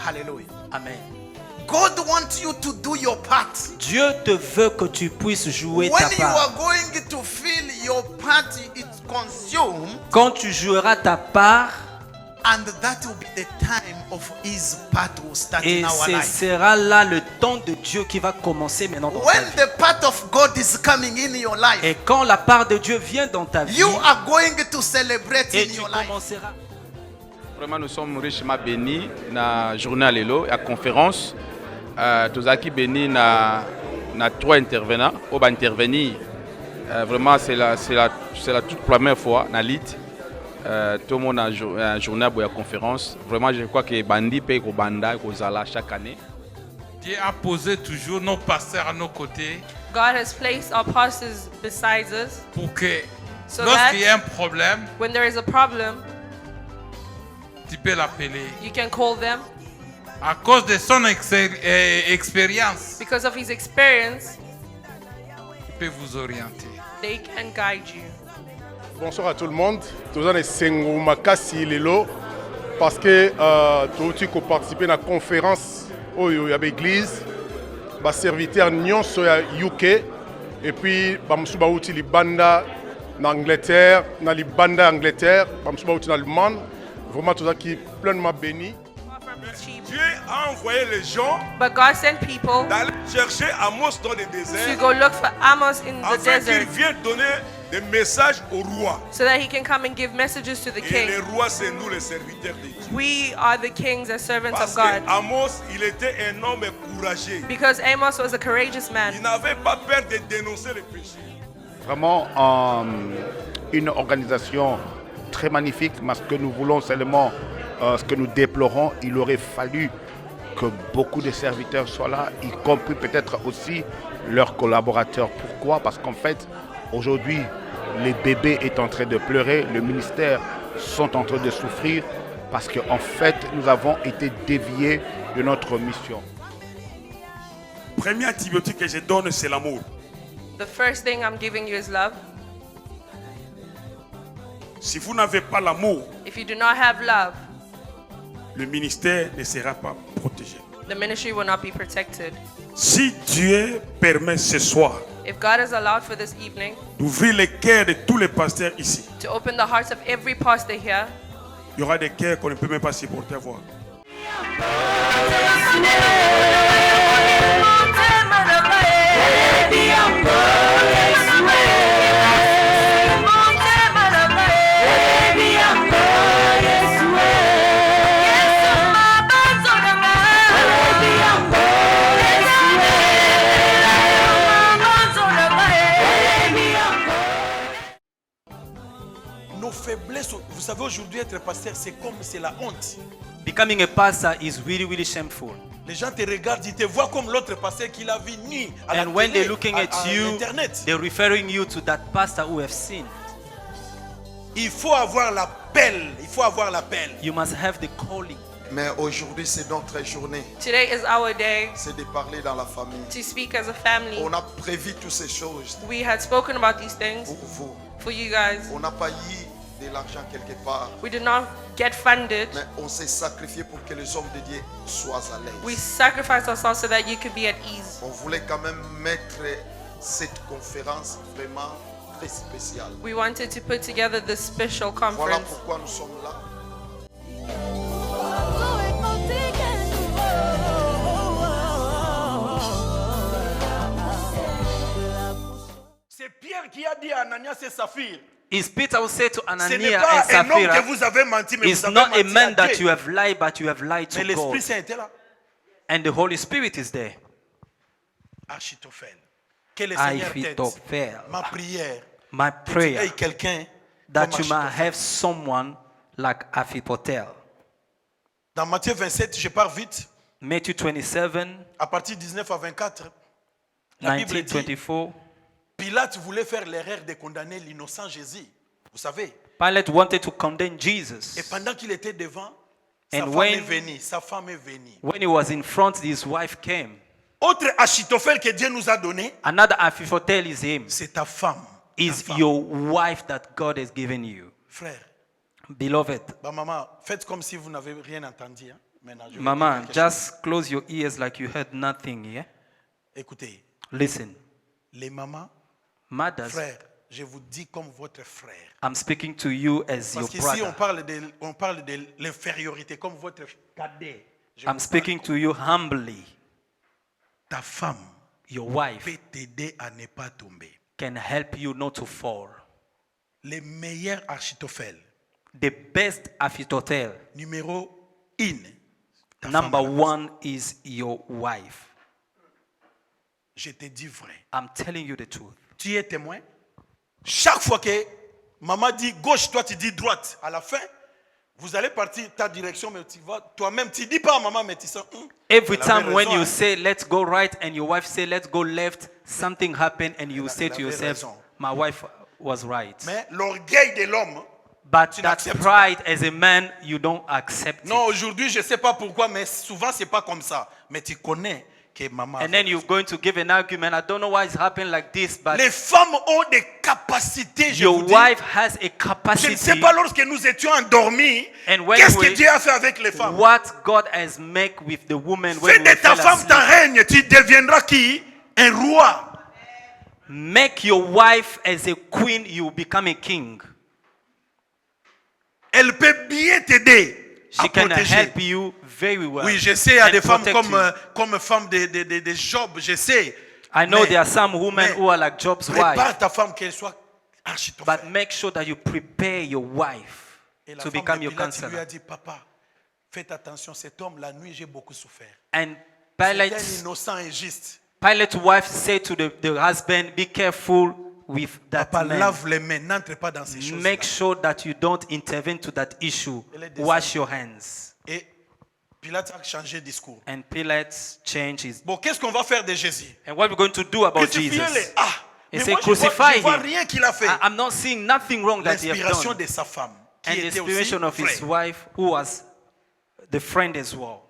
Hallelujah. Amen. God wants you to do your part. Dieu te veut que tu puisses jouer ta When you are part. going to feel your part is consumed, Quand tu joueras ta part, and that will be the time of His part will start et in our ce life. sera là le temps de Dieu qui va commencer maintenant dans ta When vie. the part of God is coming in your life, Et quand la part de Dieu vient dans ta vie, you are going to celebrate et in tu your life. commenceras. Vraiment, nous sommes richement bénis dans la journée à l'élo, à la conférence. Tozaki bénis dans 3 intervenants. On va intervenir. Vraiment, c'est la toute première fois dans l'IT. Tout le monde a une journée à la conférence. Vraiment, je crois que Bandi paye au Banda, au Zala chaque année. Dieu a posé toujours nos pasteurs à nos côtés God has placed our pastors beside us pour que so lorsqu'il y a that un problème, when there is a problem, tu peux l'appeler. you can call them. À cause de son expérience, Because of his experience, il peut vous orienter. they can guide you. Bonsoir à tout le monde. Tous les Sengo Makasi Lelo parce que tu as participé à la conférence où il y avait l'église, les serviteurs nyonso ya UK et puis bamsu bauti libanda en Angleterre, na libanda Angleterre, bamsu bauti en Allemagne. Vraiment tout ça qui est pleinement béni. Dieu a envoyé les gens But God sent people d'aller chercher Amos dans le to désert go look for Amos in the afin qu'il desert vienne donner des messages au roi. so that he can come and give messages to the Et king. les rois, c'est nous les serviteurs de Dieu. We are the kings as servants Parce of God. que Amos, il était un homme courageux. Because Amos was a courageous Il man. n'avait pas peur de dénoncer les péchés. Vraiment une organisation très magnifique, mais ce que nous voulons seulement, ce que nous déplorons, il aurait fallu que beaucoup de serviteurs soient là, y compris peut-être aussi leurs collaborateurs. Pourquoi? Parce qu'en fait, aujourd'hui, les bébés sont en train de pleurer, le ministère sont en train de souffrir, parce qu'en fait, nous avons été déviés de notre mission. Premier antibiotique que je donne, c'est l'amour. The first thing I'm giving you is love. Si vous n'avez pas l'amour, If you do not have love, le ministère ne sera pas protégé. the ministry will not be protected. Si Dieu permet ce soir If God has allowed for this evening d'ouvrir les cœurs de tous les pasteurs ici, to open the hearts of every pastor here, il y aura des cœurs qu'on ne peut même pas supporter à voir. Nos faiblesses, vous savez, aujourd'hui être pasteur, c'est comme c'est la honte. Becoming a pastor is really, really shameful. Les gens te regardent, ils te voient comme l'autre pasteur qu'il a vu nu à la And when télé, they're looking at à you, Internet. they're referring you to that pastor who have sinned. Il faut avoir l'appel. Il faut avoir l'appel. You must have the calling. Mais aujourd'hui, c'est notre journée. today is our day C'est de parler dans la famille. to speak as a family. On a prévu toutes ces choses We had spoken about these things pour vous. for you guys. On n'a pas eu de l'argent quelque part, We did not get funded. mais on s'est sacrifié pour que les hommes de Dieu soient à We l'aise. sacrificed ourselves so that you could be at ease. On voulait quand même mettre cette conférence vraiment très spéciale. We wanted to put together this special Voilà conference. pourquoi nous sommes là. C'est Pierre qui a dit à Ananias et Saphir, Is Peter who said to ce n'est Ananias pas and un homme que Sapphira, vous avez menti, mais is vous avez not a menti man à that Dieu. you have lied, but you have lied Mais to l'Esprit God. Saint était là. And the Holy Spirit is there. Achitophel. Que le Seigneur t'aide. Ahithophel. Ma prière, My que tu prayer aies quelqu'un that comme you might Achitophel. have someone like Ahithophel. Dans Matthieu 27, je pars vite, Matthew 27, à partir de 19 à 24, la Bible 19, dit, 24. Pilate voulait faire l'erreur de condamner l'innocent Jésus. Vous savez. Pilate wanted to condemn Jesus. Et pendant qu'il était devant, sa And femme when- est venue. Sa femme est venue. When he was in front, his wife came. Autre Achitophel que Dieu nous a donné, Another Ahithophel is him. c'est ta femme. Is Ta femme. your wife that God has given you. Frère, Beloved, bah maman, faites comme si vous n'avez rien entendu. Hein. Maintenant, je vais Mama, dire quelque chose. just close your ears like you heard nothing, yeah? Écoutez, Listen. les mamans, Mothers, frères, je vous dis comme votre frère. I'm speaking to you as your Parce qu'ici, brother. on parle de l'infériorité comme votre cadet. Je I'm vous speaking parle to you humbly. Ta femme Your wife peut t'aider à ne pas tomber. can help you not to fall. Les meilleurs architophèles, The best Ahithophel, numéro 1, ta number femme à la maison. one is your wife. Je te dis vrai. I'm telling you the truth. Tu es témoin. Chaque fois que maman dit gauche, toi tu dis droite. À la fin, vous allez partir ta direction, mais tu vas toi-même, tu dis pas à maman, mais tu sens. Every Elle avait time when raison, you hein. say let's go right and your wife say let's go left, something happened and you say elle to avait yourself, raison. my wife was right. Mais l'orgueil de l'homme. But tu that n'acceptes pride as a man, you don't accept Non, it. aujourd'hui, je ne sais pas pourquoi, mais souvent, c'est pas comme ça. Mais tu connais que maman. And then you're going to give an argument. I don't know why it's happened like this, but Les femmes ont des capacités, je your vous dis. wife has a Je ne sais capacity. pas lorsque nous étions endormis, And when qu'est-ce que we- Dieu a fait avec les femmes. What God has made with the woman Fais when we de ta fell femme ta asleep. règne, tu deviendras qui? Un roi. Make your wife as a queen, you will become a king. Elle peut bien t'aider à She can protéger. help you very well. Oui, je sais, il y a and des femmes protect you. comme femme de Job, je sais. I know Mais- there are some women mais who are like Job's prépare wife, ta femme qu'elle soit architophèle. but make sure that you prepare your wife Et la to femme become de your Pilate lui counselor. a dit, papa, faites attention, cet homme, la nuit, j'ai beaucoup souffert. And C'est un Pilate, innocent et juste. Pilate's wife said to the husband, be careful with that Papa, man. lave les mains, n'entre pas dans ces choses. Make sure that you don't intervene to that issue. Elle est descendue. Wash your hands. Et Pilate a changé de discours. And Pilate changed his. Bon, qu'est-ce qu'on va faire de Jésus? And what we're going to do about Crucifiez-le. Jesus? Ah, He mais said, moi, je crucify vois him. rien qu'il a fait. I'm not seeing nothing wrong that he has L'inspiration done. de sa femme, qui And the était aussi inspiration of his frère. wife, who was the friend as well.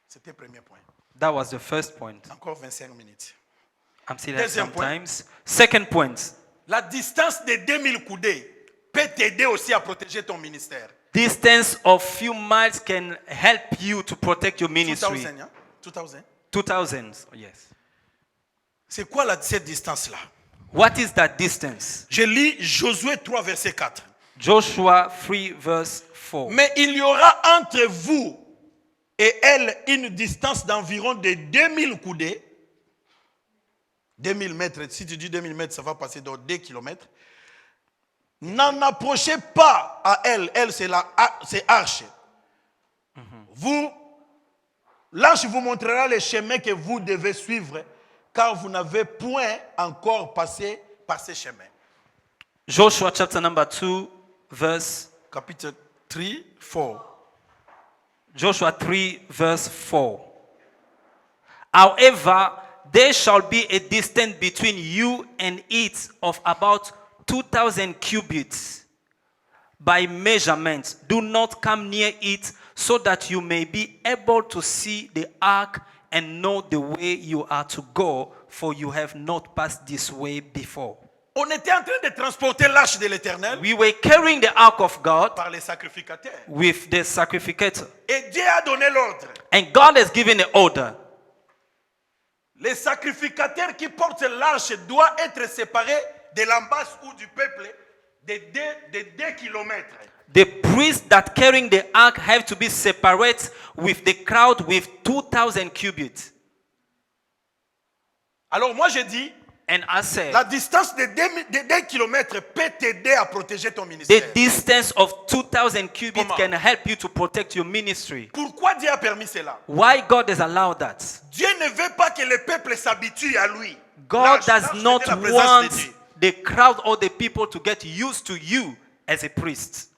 C'était le premier point. That was the first point. Encore 25 minutes. I'm still at Deuxième point. sometimes. Second point. La distance de 2000 coudées peut t'aider aussi à protéger ton ministère. Distance of few miles can help you to protect your ministry. 2000, hein? 2000. 2000s, yes. C'est quoi cette distance-là? What is that distance? Je lis Josué 3, verset 4. Joshua 3 verse 4. Mais il y aura entre vous et elle une distance d'environ de 2000 coudées. 2000 mètres. Si tu dis 2000 mètres, ça va passer dans 2 kilomètres. N'en approchez pas à elle. Elle, c'est Arche. L'arche vous montrera les chemins que vous devez suivre, car vous n'avez point encore passé par ces chemins. Joshua chapter number 2 verse Chapitre 3, 4. Joshua 3 verse 4. However, there shall be a distance between you and it of about 2,000 cubits by measurement. Do not come near it, so that you may be able to see the ark and know the way you are to go, for you have not passed this way before. On était en train de transporter l'arche de l'Éternel We were carrying the ark of God par les sacrificateurs. with the sacrificator, Et Dieu a donné l'ordre. and God has given the order. Les sacrificateurs qui portent l'arche doivent être séparés de l'ambasse ou du peuple de 2 kilomètres. The priests that carrying the ark have to be separate with the crowd with 2,000 cubits. Alors moi je dis, And I said, la distance de 2 kilomètres peut t'aider à protéger ton the ministère. distance of 2,000 cubits Comment? can help you to protect your ministry. Pourquoi Dieu a permis cela? Why God has allowed that? Dieu ne veut pas que le peuple s'habitue à lui. God L'arche, does l'arche, not c'était la présence want de Dieu. the crowd or the people to get used to you as a priest.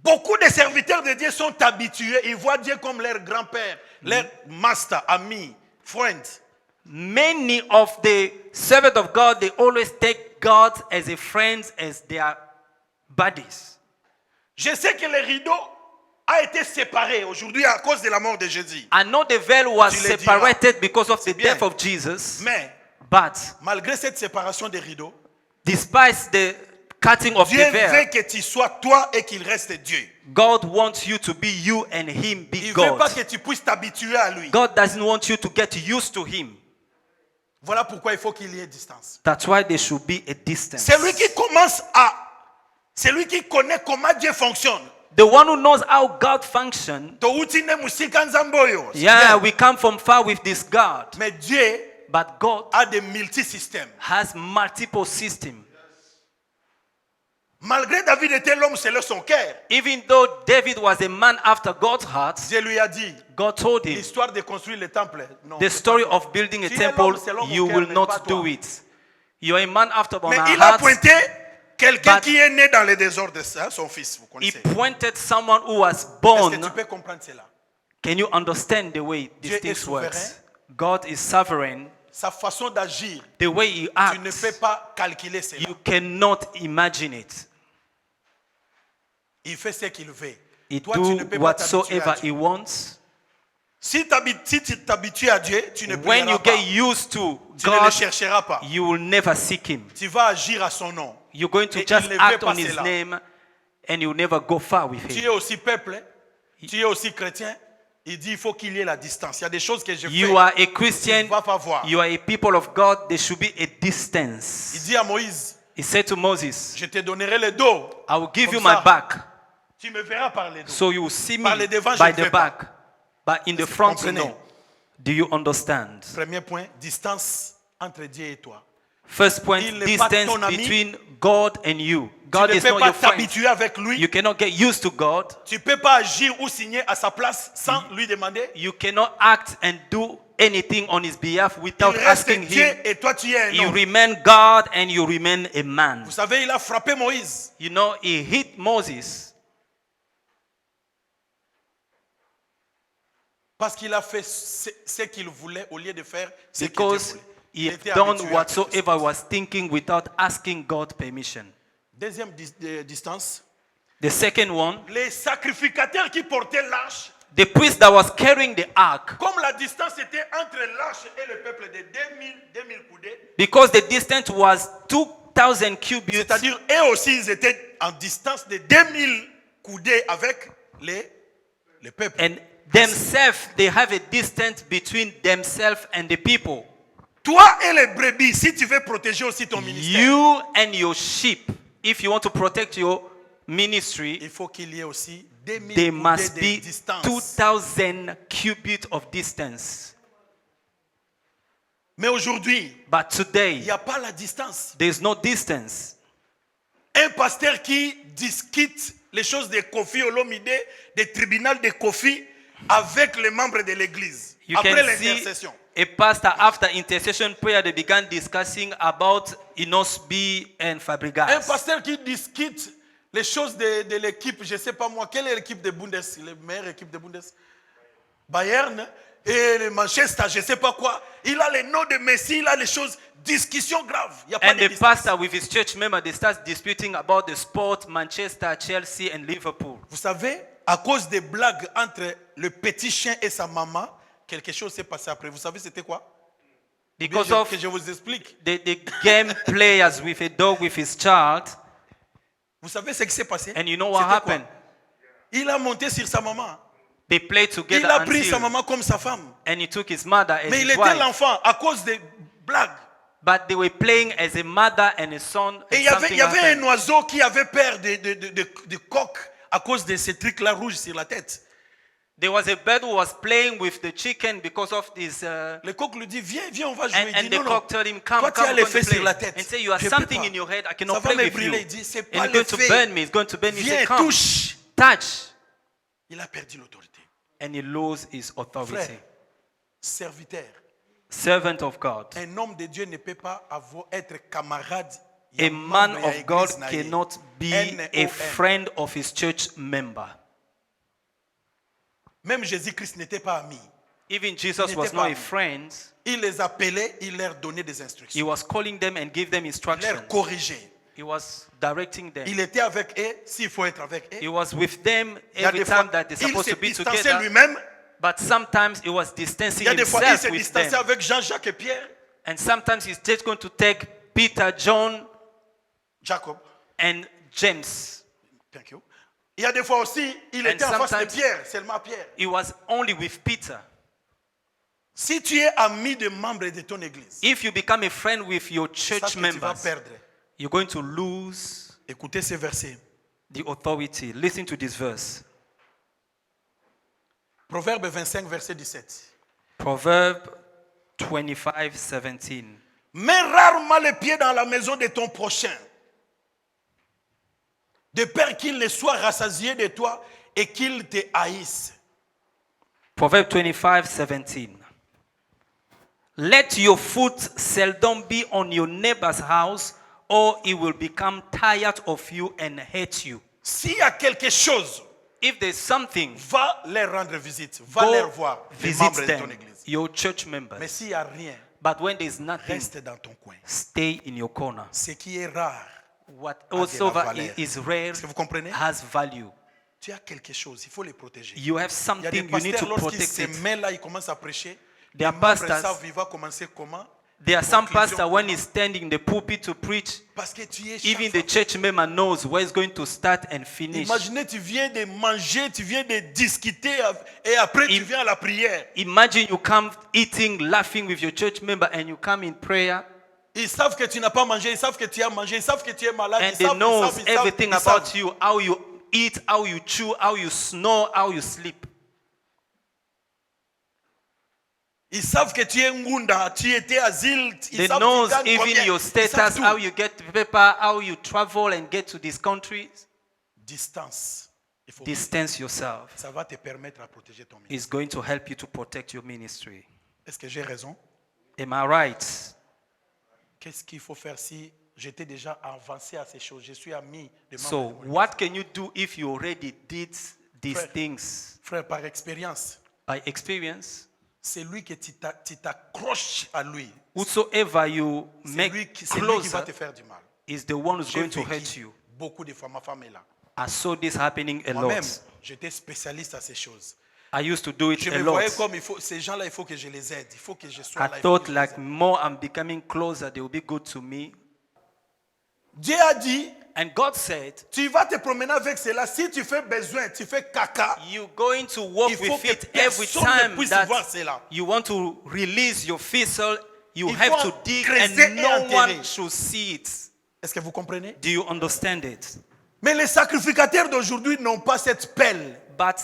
Beaucoup de serviteurs de Dieu sont habitués, ils voient Dieu comme leur grand-père, leur master, ami, friend. Many of the servants of God, they always take God as a friend, as their buddies. Je sais que le rideau a été séparé aujourd'hui à cause de la mort de Jésus. I know the veil was Tu le diras. separated because of the C'est bien. death of Jesus, Mais but malgré cette séparation des rideaux, despite the cutting of Dieu the veut veil. que tu sois toi et qu'il reste Dieu. God wants you to be you and him be Il ne veut pas God. que tu puisses t'habituer à lui. God doesn't want you to get used to him. Voilà pourquoi il faut qu'il y ait distance. That's why there should be a distance. C'est lui qui commence à... C'est lui qui connaît comment Dieu fonctionne. The one who knows how God functions. Touti ne musika nzambe oyo. Yeah, we come from far with this God. Mais Dieu But God a des multisystèmes. has multiple systems. Malgré David était l'homme selon son cœur, Even though David was a man after God's heart, Dieu lui a dit, God told him, l'histoire de construire le temple, non. the story of building a Tu es temple, l'homme selon mon you cœur, will mais not pas toi. do it. You are a man after my Mais il a heart. pointé quelqu'un But- qui est né dans le désordre, hein, son fils, vous He connaissez. pointed someone who was Est-ce born. que tu peux comprendre cela? Can you understand the way Dieu these est things work? souverain. God is sovereign. Sa façon d'agir, The way he tu ne peux acts, pas calculer cela. you cannot imagine it. Il fait ce qu'il veut. He Toi, tu do ne peux pas t'habituer whatsoever à he Dieu. wants. Si tu t'habitues à Dieu, tu ne When you prieras pas. get used to Tu ne le God, chercheras pas. you will never seek him. Tu vas agir à son nom. You're going to Et just il ne veut act pas on his cela. name and you'll never go far with Tu him. es aussi peuple, hein. Tu es aussi chrétien. Il dit il faut qu'il y ait la distance. Il y a des choses que je You fais. are a Christian, Tu vas pas voir. you are a people of God, there should be a Il distance. dit à Moïse, He said to Moses, je te donnerai le dos. I will give Comme you my ça, back, Tu me verras par le dos. so you will see me Par le devant, je by ne the fais pas. back, but in the Est-ce que front, vous comprenez? no. Do you understand? Premier point, distance entre Dieu et toi. First point, Il n'est pas distance ton ami. between God and you. Tu God ne is peux not pas your friend. t'habituer avec lui. You cannot get used to God. Tu ne peux pas agir ou signer à sa place sans lui demander. You cannot act and do anything on his behalf Il without reste asking Dieu him. et toi tu es un You homme. remain God and you remain a man. Vous savez, il a frappé Moïse. You know, he hit Moses Parce qu'il a fait ce qu'il voulait au lieu de faire ce qu'il because voulait. he Il had était done habitué à whatsoever quelque chose. was thinking without asking God permission. Deuxième distance. The second one, Les sacrificateurs qui portaient l'arche, the priest that was carrying the ark, comme la distance était entre l'arche et le peuple de 2000 coudées, because the distance was 2,000 cubits, c'est-à-dire eux aussi ils étaient en distance de 2000 coudées avec le peuple. and themselves, they have a distance between themselves and the people. Toi et les brebis, si tu veux protéger aussi ton ministère, You and your sheep, if you want to protect your ministry, il faut qu'il y ait aussi 2000 there coudées must de be distance. 2,000 cubits of distance. Mais aujourd'hui, But il today, n'y a pas la distance. there is no distance. Un pasteur qui discute les choses de Kofi Olomide, des tribunaux de Kofi, avec les membres de l'église, You après can see l'intercession. a pastor after intercession prayer, they began discussing about Inosbi and Un Fabregas. pasteur qui discute les choses de l'équipe, je ne sais pas moi, quelle est l'équipe de Bundes, la meilleure équipe de Bundes? Bayern et le Manchester, je ne sais pas quoi. Il a les noms de Messi, il a les choses, discussion grave. Il n'y a pas And de the distance. pastor with his church member, they start disputing about the sport, Manchester, Chelsea, and Liverpool. Vous savez, à cause des blagues entre le petit chien et sa maman, quelque chose s'est passé après. Vous savez c'était quoi? Bien, Because of que je vous explique. the game players with a dog with his child. Vous savez ce qui s'est passé? And you know what C'était happened? quoi? Il a monté sur sa maman. They played Il together a pris sa until, maman comme sa femme. and he took his mother as Mais his il était wife. l'enfant à cause des blagues. But they were playing as a mother and a son. Et And il y something avait happened. un oiseau qui avait peur de coq à cause de ces trucs-là rouges sur la tête. There was a bird who was playing with the chicken because of this. Le coq lui dit, viens, on va jouer. And, Il and dit, the non, non. cock told him, come, Toi, tu come, as we're les going fesses to sur la play. tête. And say, you have Je peux something pas. in your head, I Ça cannot va play me with brûler. you. Il dit, c'est And pas it's le going to fait. burn me, it's going to burn me. He Viens, said, come, touche. touch. Il a perdu l'autorité. And he loses his authority. Frère, serviteur, Servant of God. un homme de Dieu ne peut pas être camarade. A man membre ya of God église na ye. cannot be a NOM. friend of his church member. Même Jésus-Christ n'était pas ami. Even Jesus n'était was pas not a ami. friend. Il les appelait, il leur donnait des He instructions. was calling them and gave them Il instructions. leur corrigeait. He was directing them. Il était avec eux, s'il faut être avec He eux. was with them Il y a every des fois, time that they're il supposed se to be distançait together. lui-même. But sometimes he was Il distancing y a des fois, il himself se with distançait them. avec Jean-Jacques et Pierre, And sometimes he's just going to take Peter, John, Jacob. and James. Thank you. Il y a des fois aussi, il And était en face de sometimes- Pierre, seulement Pierre. He was only with Peter. Si tu es ami de membre de ton église, If you become a friend with your sache church que tu vas members, perdre. you're going to lose Écoutez ces versets. the authority. Listen to this verse. Proverbe 25, verset 17. Proverb 25:17. Mets rarement les pieds dans la maison de ton prochain, de peur qu'il ne soit rassasié de toi et qu'il te haïsse. Proverb 25:17. Let your foot seldom be on your neighbor's house, or he will become tired of you and hate you. S'il y a quelque chose, If there's something, va leur rendre visite, va leur go voir, les visit membres de ton them, église. your church Mais members. s'il n'y a rien, But when there's nothing, reste dans ton coin. stay in your corner. Ce qui est rare, Whatsoever valeur. is rare est-ce que vous comprenez? has value. Tu as quelque chose, il faut les protéger. You have Il y a des something you need pasteurs, to lorsqu'ils protect se it. mettent là, ils commencent à prêcher. There are Les membres pastors- savent, il va commencer comment? There are some Conclusion, pastors, when comment? he's standing in the pulpit to preach, Parce que tu es chaque even fois- the church member knows where he's going to start and finish. Imaginez, tu viens de manger, tu viens de discuter et après tu viens à la prière. Imagine you come eating, laughing with your church member, and you come in prayer, Ils savent que tu n'as pas mangé, ils savent que tu as mangé, ils savent que tu es malade, and ils they savent, knows ils savent, ils everything savent, ils about savent. you, how you eat, how you chew, how you snore, how you sleep. Ils savent que tu es Ngunda, tu étais asile, ils They savent knows tu gagnes even combien. your Ils savent status, tout. how you get paper, how you travel and get to these countries. Distance. Il faut Distance yourself. ça va te permettre à protéger ton ministère. Is going to help you to protect your ministry. Est-ce que j'ai raison? Am I right? Qu'est-ce qu'il faut faire si j'étais déjà avancé à ces choses? Je suis ami de membres So, de mon église. what can you do if you already did these Frère. things Frère, par expérience, by experience? c'est lui que tu t'accroches à lui. Whosoever you C'est make lui qui va closer te faire du mal. is the one who's J'ai going to vécu hurt you. beaucoup de fois, ma femme est là. I saw this happening a Moi-même, lot. j'étais spécialiste à ces choses. I used to do it Je a me lot. voyais comme ces gens-là, il faut que je les aide. Il faut que je sois I là. il faut thought que je like les aide. more I'm becoming closer, they will be good to me. Dieu a dit, And God said, tu vas te promener avec cela. Si tu fais besoin, tu fais caca. you're going to walk Il faut with que it every personne ne time puisse that voir cela. you want to release your thistle. You Il have faut to dig creuser and et no enterrer. one should see it. Est-ce que vous comprenez? Do you understand it? Mais les sacrificateurs d'aujourd'hui n'ont pas cette pelle. But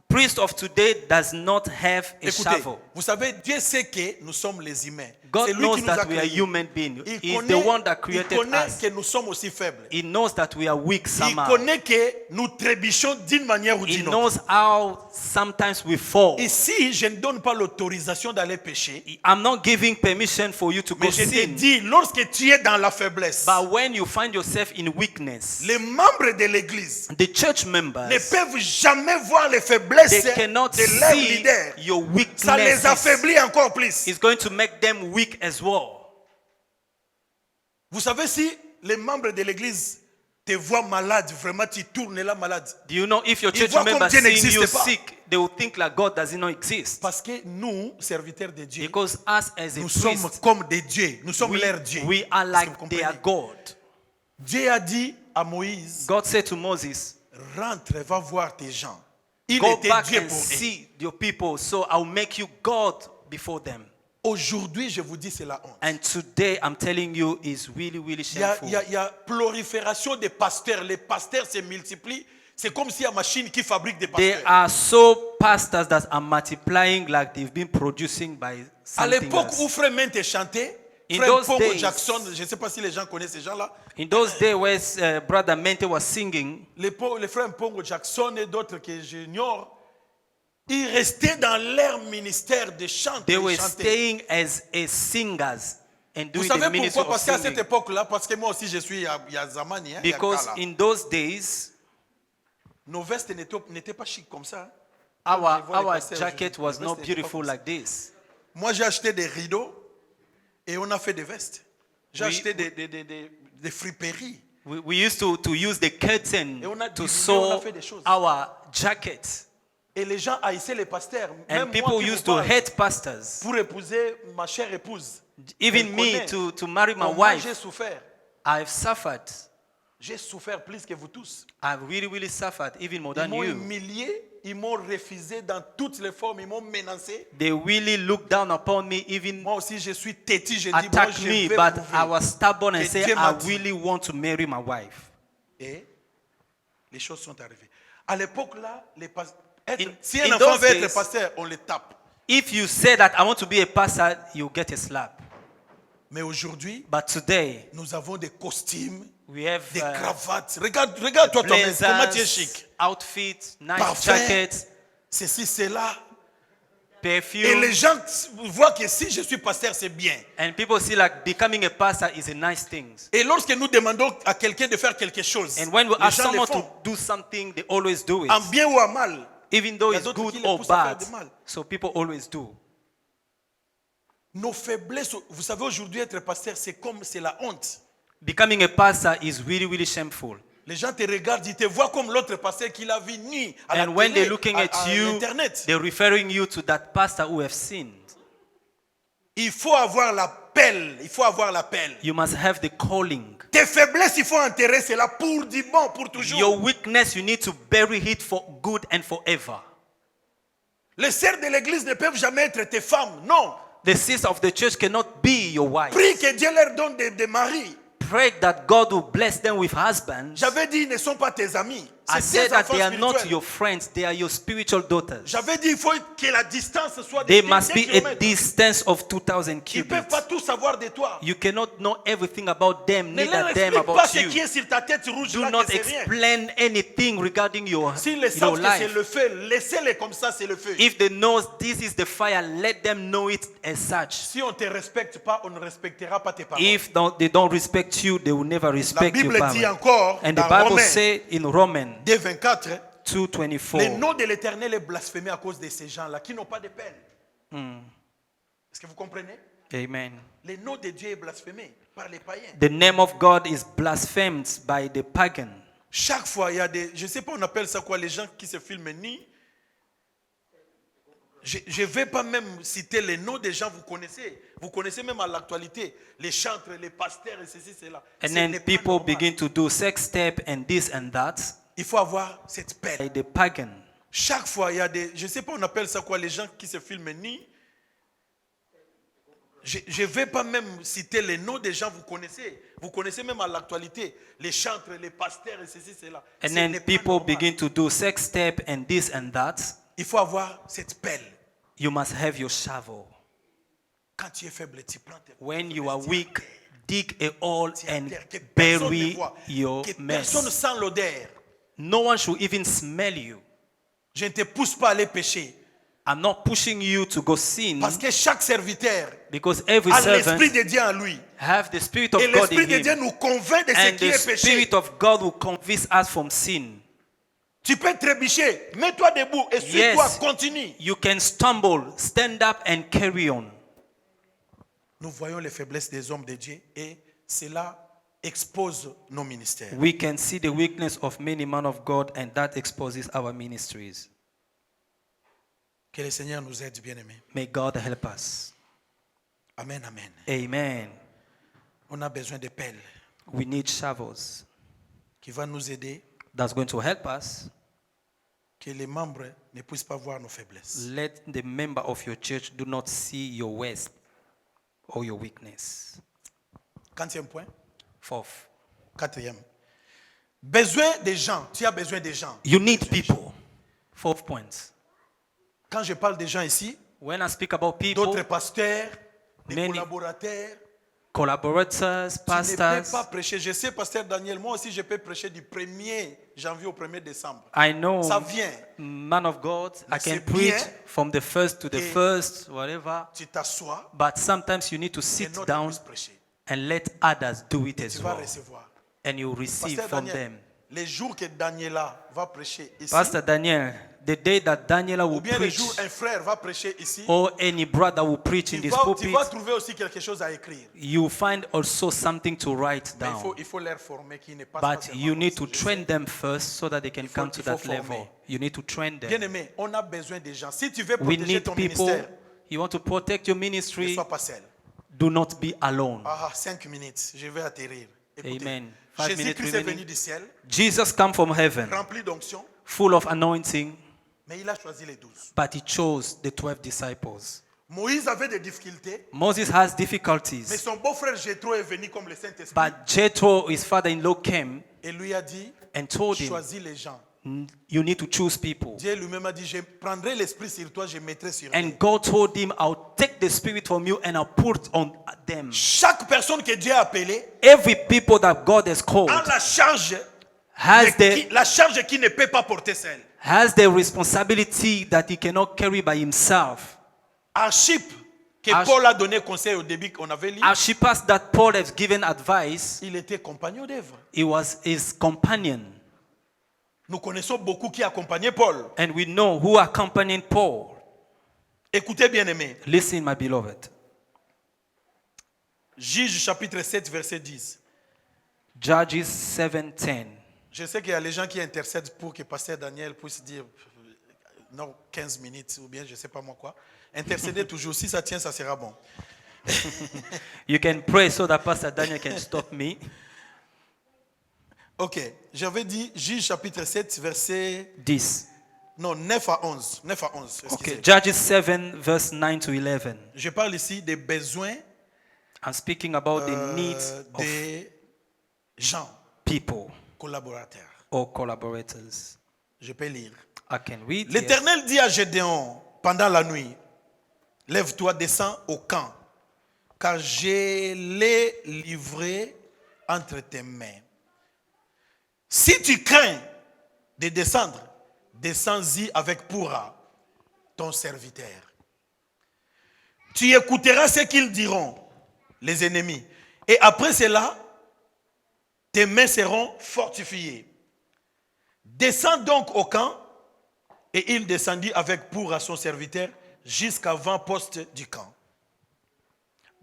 priest of today does not have a Écoutez, shovel. vous savez, Dieu sait que nous sommes les humains. God C'est lui knows qui nous a that we are créés. human beings. Il He is connaît, the one that il created connaît us. que nous sommes aussi faibles. He knows that we are weak Il somehow. connaît que nous trébuchons d'une manière ou He d'une autre. knows how sometimes we fall. Ici, je ne donne pas l'autorisation d'aller pécher. I'm not giving permission for you to go Mais je te sin. dis, lorsque tu es dans la faiblesse, But when you find yourself in weakness, les membres de l'église the church ne members, peuvent jamais voir les faiblesses they cannot de leur see leader. your Ça les weaknesses. affaiblit encore plus. It's going to make them weak as well. Vous savez, si les membres de l'église te voient malade, vraiment tu tournes là malade. Do you know if your Ils church voient comme members Dieu see n'existe you pas. sick, they will think like God does not exist. Parce que nous, serviteurs de Dieu, Because us as a nous sommes priest, comme des dieux. Nous sommes leur Dieu. we are Est-ce que vous like their comprenez? God. Dieu a dit à Moïse, God said to Moses, rentre, va voir tes gens. Il go était back Dieu and pour eux. see your people, so I'll make you God before them. Aujourd'hui, je vous dis, c'est la honte. And today, I'm telling you, is really, really Il y a, shameful. il y a prolifération des pasteurs. Les pasteurs se multiplient. C'est comme s'il y a une machine qui fabrique des There pasteurs. are so pastors that are multiplying like they've been producing by À something l'époque else. où Frère Mente chantait, In Frère those Pongo days- Jackson, je ne sais pas si les gens connaissent ces gens-là, In those days where Brother Mente was singing, les frères Pongo Jackson et d'autres que j'ignore, ils restaient dans leur ministère de chant. they Ils were chantaient. staying as a singers and Vous doing the savez ministry pourquoi? of Parce qu'à cette singing. époque-là, parce que moi aussi je suis il y a Zamani, hein, il y a Because Kala. in those days, Nos vestes n'étaient pas chic comme ça. our, Je vois les our pasteurs jacket aujourd'hui. was Les not vestes n'étaient pas beautiful comme ça. like this. Moi j'ai acheté des rideaux et on a fait des vestes. J'ai Oui, acheté des friperies. We used to use the curtain Et on a to diminué, on a sew fait des choses. our jackets. Et les gens haïssaient les pasteurs. And Même moi people qui vous used to parle, hate pastors. pour épouser ma chère épouse. Even Elle me, connaît to marry my comment j'ai wife, souffert. I've suffered. J'ai souffert plus que vous tous. I've really suffered, even more Ils than m'ont you. humilié, ils m'ont refusé dans toutes les formes, ils m'ont menacé. They really looked down upon me, even Moi aussi, je suis têtu, je dis, moi, attacked je me, vais but prouver. I was stubborn and que said, Dieu m'a I dit. really want to marry my wife. Et les choses sont arrivées. À l'époque là, si in un enfant those veut être days- pasteur, on le tape. If you say that I want to be a pastor, you get a slap. Mais aujourd'hui, But today, nous avons des costumes, we have des cravates. Regarde-toi toi-même, comment tu es blazers, chic. outfits, nice Parfum. jackets, Ceci, c'est-là. Et perfume. les gens voient que si je suis pasteur, c'est bien. And people see like becoming a pastor is a nice thing. Et lorsque nous demandons à quelqu'un de faire quelque chose, And when we les ask gens le someone font. to do something, they always do it. En bien ou en mal. Even though Il y a it's d'autres good qui les or poussent à faire bad. du mal. So people always do. Nos faiblesses, vous savez, aujourd'hui, être pasteur, c'est la honte. Becoming a pastor is really shameful. Les gens te regardent, ils te voient comme l'autre pasteur qu'il a vu nu à la And when télé, they're looking à at you, Internet. they're referring you to that pastor who have sinned. Il faut avoir l'appel. Il faut avoir l'appel. You must have the calling. Tes faiblesses, il faut enterrer cela pour du bon, pour toujours. Your weakness, you need to bury it for good and forever. Les sœurs de l'église ne peuvent jamais être tes femmes. Non. The sisters of the church cannot be your wife. Prie que Dieu leur donne des maris. Pray that God will bless them with husbands. J'avais dit, ils ne sont pas tes amis. I C'est said tes that enfants they are not spirituels. your friends, they are your spiritual daughters. J'avais dit, il faut que la distance soit de There 10 must be a kilomètres. distance of 2000 Ils ne cubits. peuvent pas tout savoir de toi. You cannot know everything about them, Ne leur neither them explique pas about ce you. qui est sur ta tête rouge Do là, not que c'est rien. explain anything regarding your S'ils le savent que c'est life. le feu, laissez-les comme ça, c'est le feu. If they know this is the fire, let them know it as such. Si on ne te respecte pas, on ne respectera pas tes paroles. If they don't respect you, they will never La respect your Bible dit power. encore And the dans Bible Romains says in Romans 2:24, le 2:24, nom de l'Éternel est blasphémé à cause de ces gens-là qui n'ont pas de peine. Est-ce que vous comprenez? amen. Le nom de Dieu est blasphémé par les païens. The name of God is blasphemed by the pagan. Chaque fois, il y a des... Je ne sais pas, on appelle ça quoi, les gens qui se filment nus. Je ne vais pas même citer les noms des gens, vous connaissez. Vous connaissez même à l'actualité les chantres, les pasteurs et ceci, cela. And Ce then n'est pas people normal. begin to do sex step and this and that Il faut avoir cette by peine. the pagan. Chaque fois, il y a des... Je ne sais pas, on appelle ça quoi, les gens qui se filment nus. Je ne vais pas même citer les noms des gens, vous connaissez. Vous connaissez même à l'actualité les chantres, les pasteurs et ceci, cela. And Ce then n'est pas people normal. begin to do sex step and this and that. Il faut avoir cette pelle. You must have your shovel. Quand tu es faible, tu prends tes... When you are weak, dig a hole tu and enterres, que personne ne bury voit, your que personne ne mess. sent l'odeur. No one should even smell you. Je ne te pousse pas à aller pécher. I'm not pushing you to go sin, Parce que chaque serviteur because every a l'Esprit servant de Dieu en lui. have the Spirit of Et God l'Esprit in de Dieu him. nous convainc de ce And qui the est péché. Spirit of God will convince us from sin. Tu peux trébucher. Mets-toi debout et suis-toi. Yes. Continue. You can stumble, stand up and carry on. Nous voyons les faiblesses des hommes de Dieu et cela expose nos ministères. We can see the weakness of many men of God, and that exposes our ministries. Que le Seigneur nous aide, bien-aimés. May God help us. Amen, amen. Amen. On a besoin de pelles We need shovels. qui vont nous aider, That's going to help us. que les membres ne puissent pas voir nos faiblesses. Let the member of your church do not see your waste or your weakness. 4e point. Fourth, 4e. Besoin des gens. Tu as besoin des gens. you need people. Fourth point. Quand je parle des gens ici, When I speak about people, d'autres pasteurs, des Many collaborateurs, collaborators, tu ne peux pastors, pas prêcher. Je sais, pasteur Daniel, moi aussi je peux prêcher du 1er janvier au 1er décembre. I know, Ça vient. man of God, I Mais can c'est preach bien from the first to the que first, whatever. Tu t'assois But sometimes you need to et sit notre down puisse prêcher. and let others do it Tu as vas well. recevoir. And you receive Pasteur from Daniel, them. les jours que Daniela va prêcher ici, Pastor Daniel, the day that Daniela ou will bien les preach, jours un frère va prêcher ici, or any brother will preach in tu this vas pulpit, trouver aussi quelque chose à écrire. you find also something to write Mais down. il faut leur former qui ne passe pas But seulement you comme need ça. to Je train sais. them first so that they can come to il faut that level. former. You need to train them. Bien-aimé, on a besoin des gens. Si tu veux We protéger need ton people. ministère, You want to protect your ne ministry, sois pas seul. do not be alone. Ah, 5 minutes, je vais atterrir. Écoutez, Amen. 5 minutes Jésus-Christ est venu remaining. du ciel, Jesus come from heaven, rempli d'onction, full of anointing, mais il a choisi les 12. but he chose the 12 disciples. Moïse avait des difficultés, Moses has mais difficulties, son beau-frère Jéthro est venu comme le Saint-Esprit but Jethro, his father-in-law, came et lui a dit, and told him, choisis les gens. you need to choose people. Dieu lui-même a dit, je prendrai l'esprit sur toi, je mettrai sur And eux. God told him, I'll take the spirit from you and I'll put it on them. Chaque personne que Dieu a appelée Every people that God has called a la charge, has la charge qui ne peut pas porter seule. the responsibility that he cannot carry by himself. Archip, que Arch- Paul a donné conseil au début qu'on avait lu, Archippus that Paul has given advice, il était compagnon d'œuvre. he was his companion. Nous connaissons beaucoup qui accompagnaient Paul. And we know who accompanied Paul. Écoutez bien aimé. Listen, my beloved. Juge chapitre 7 verset 10. Judges 7:10. Je sais qu'il y a les gens qui intercèdent pour que Pasteur Daniel puisse dire non 15 minutes ou bien je ne sais pas moi quoi. Intercédez toujours. Si ça tient, ça sera bon. You can pray so that Pastor Daniel can stop me. Ok. J'avais dit Juge chapitre 7 verset... 10. Non, 9 à 11. 9 à 11. Okay, Excusez. Judges 7, verse 9 to 11. Je parle ici des besoins I'm speaking about the needs of des gens, people collaborateurs. or collaborators. Je peux lire. I can read. Yes. L'Éternel dit à Gédéon pendant la nuit, lève-toi, descends au camp, car je l'ai livré entre tes mains. Si tu crains de descendre, descends-y avec Pourra, ton serviteur. Tu écouteras ce qu'ils diront, les ennemis. Et après cela, tes mains seront fortifiées. Descends donc au camp. Et il descendit avec Pourra, son serviteur, jusqu'avant-poste du camp.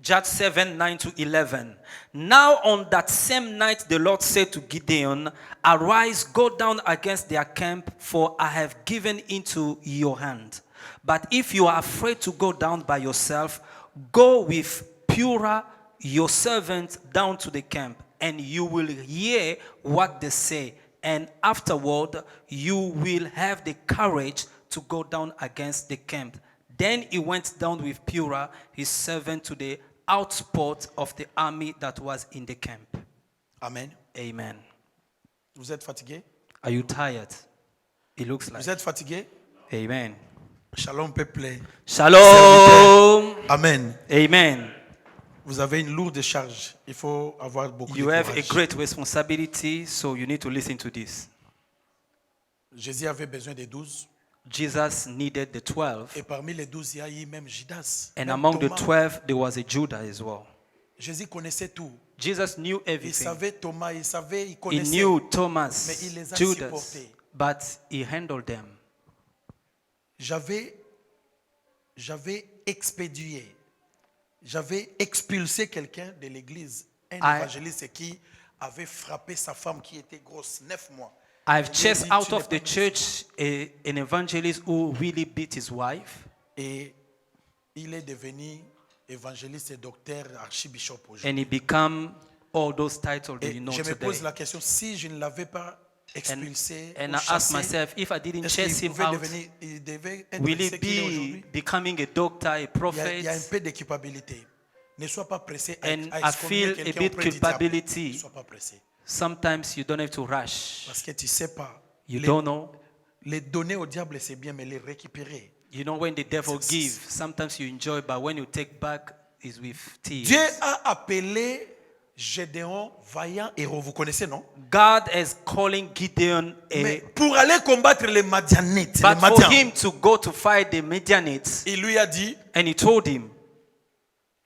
Judges 7, 9 to 11. Now on that same night the Lord said to Gideon, arise, go down against their camp, for I have given into your hand. But if you are afraid to go down by yourself, go with Purah, your servant, down to the camp, and you will hear what they say. And afterward, you will have the courage to go down against the camp. Then he went down with Purah, his servant, to the outpost of the army that was in the camp. Amen. Amen. Vous êtes fatigué? Are you tired? It looks like. Vous êtes fatigué? Amen. Shalom, peuple. Shalom. Amen. Amen. Vous avez une lourde charge. Il faut avoir beaucoup You de have a courage. great responsibility, so you need to listen to this. Jésus avait besoin des 12. Jesus needed the 12. Et parmi les 12, il y a eu même Judas. And même among the Thomas. 12, there was a Judah as well. Jésus connaissait tout. Jesus knew Il everything. savait Thomas, il savait, il He connaissait. knew Thomas, Mais il les a Judas, supportés. but he handled them. J'avais expédié, j'avais expulsé quelqu'un de l'église, un évangéliste qui avait frappé sa femme qui était grosse, 9 mois. I've Dieu chased dit, out tu n'es of the pas church an evangelist who really beat his wife, Et il est devenu évangéliste et docteur archibishop aujourd'hui. and he became all those titles that Et you know je me pose today. la question, si je ne l'avais pas expulsé And ou I ask chassé, myself, if I didn't est-ce chase qu'il him pouvait out, devenir, il devait être will ce he qu'il est be aujourd'hui? becoming a doctor, a Il y a un prophet? peu de culpabilité. Ne sois pas pressé à, And à I excommunier feel a quelqu'un bit auprès du diable. culpability. Ne sois pas pressé. Sometimes you don't have to rush. Parce que tu ne sais pas. You don't know. Les donner au diable, c'est bien, mais les récupérer. You know, when the devil gives, sometimes you enjoy, but when you take back, it's with tears. Dieu a appelé Gédéon vaillant héros. Vous connaissez, non? God is calling Gideon Mais a. pour aller combattre les Madianites, But les for Madians, him to go to fight the Midianites, il lui a dit, and he told him,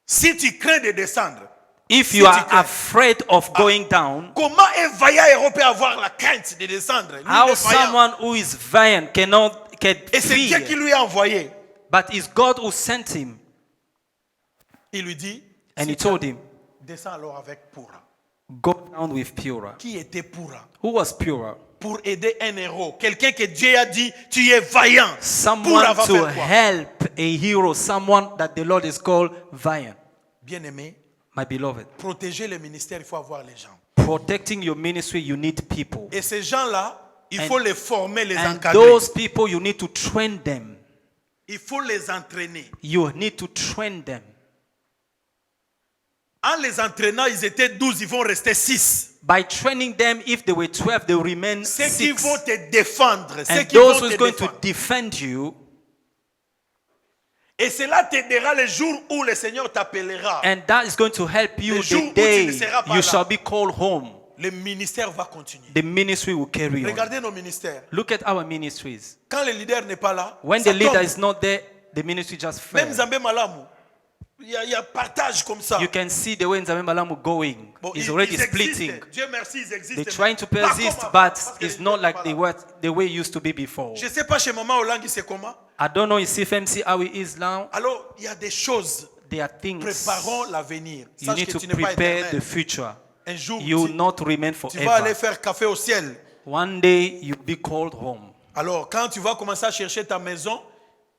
si tu crains de descendre, if Si you tu are crains. afraid of going down, comment un vaillant héros peut avoir la crainte de descendre? Lui, il how est vaillant. someone who is valiant can Et c'est Dieu qui fear? lui a envoyé. But it's God who sent him. Il lui dit, And si he tu told him, descends alors avec Pourra. go down with Purah. Qui était Pourra? Who was Purah? Pour aider un héros. Quelqu'un que Dieu a dit, tu es vaillant. Pourra Someone va to faire quoi? help a hero, someone that the Lord is called valiant. Bien-aimé, My beloved, protéger le ministère, il faut avoir les gens. protecting your ministry, you need people. Et ces gens-là, il And- faut les former, les And encadrer. those people, you need to train them. Il faut les entraîner. You need to train them. En les entraînant, ils étaient 12, ils vont rester 6. By training them, if they were 12, they will remain Ceux qui 6. vont te défendre. Ceux And qui vont those who te is going défendre. to defend you, Et cela t'aidera le jour où le Seigneur t'appellera. and that is going to help you Le jour the où day tu ne seras pas you là. shall be called home. Le ministère va continuer. The ministry will carry on. Regardez nos ministères. Look at our ministries. Quand le leader n'est pas là, When ça the leader tombe. is not there, the ministry just Même fails. Zambé Malamu, il y a partage comme ça. You can see the way Nzambe Malamu going. Bon, It's ils already existent. splitting. Dieu merci, ils existent. They're trying to mais pas persist, comme avant, but parce que it's le not leader like n'est pas là. the way it used to be before. Je ne sais pas chez Maman Olangi c'est comment. I don't know if CFMC how it is now. Alors, il y a des choses. There are things Préparons l'avenir. you Sache need que to tu n'es pas prepare éternel. the future. Un jour, You will not remain tu vas aller forever. faire café au ciel. One day you'll be called home. Alors, quand tu vas commencer à chercher ta maison,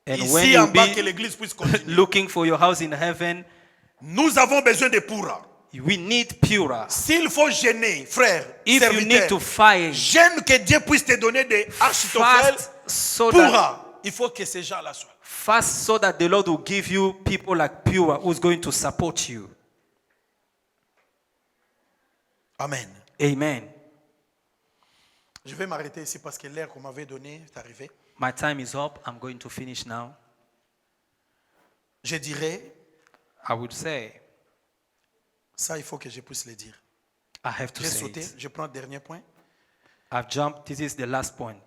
And when ici en you'll bas, que be l'église puisse continuer. looking for your house in heaven, Nous avons besoin de Pourra. we need Pura. S'il faut gêner, frère, If you need to serviteur, fight, gêne que Dieu puisse te donner des architophèles. fast so that Pourra. Il faut que ces gens-là soient. fast so that the Lord will give you people like Pura who's going to support you. Amen. Amen. Je vais m'arrêter ici parce que l'air qu'on m'avait donné est arrivé. My time is up. I'm going to finish now. Je dirais, I would say, ça il faut que je puisse le dire. I have to J'ai say sauté, it. je prends le dernier point. I've jumped. This is the last point.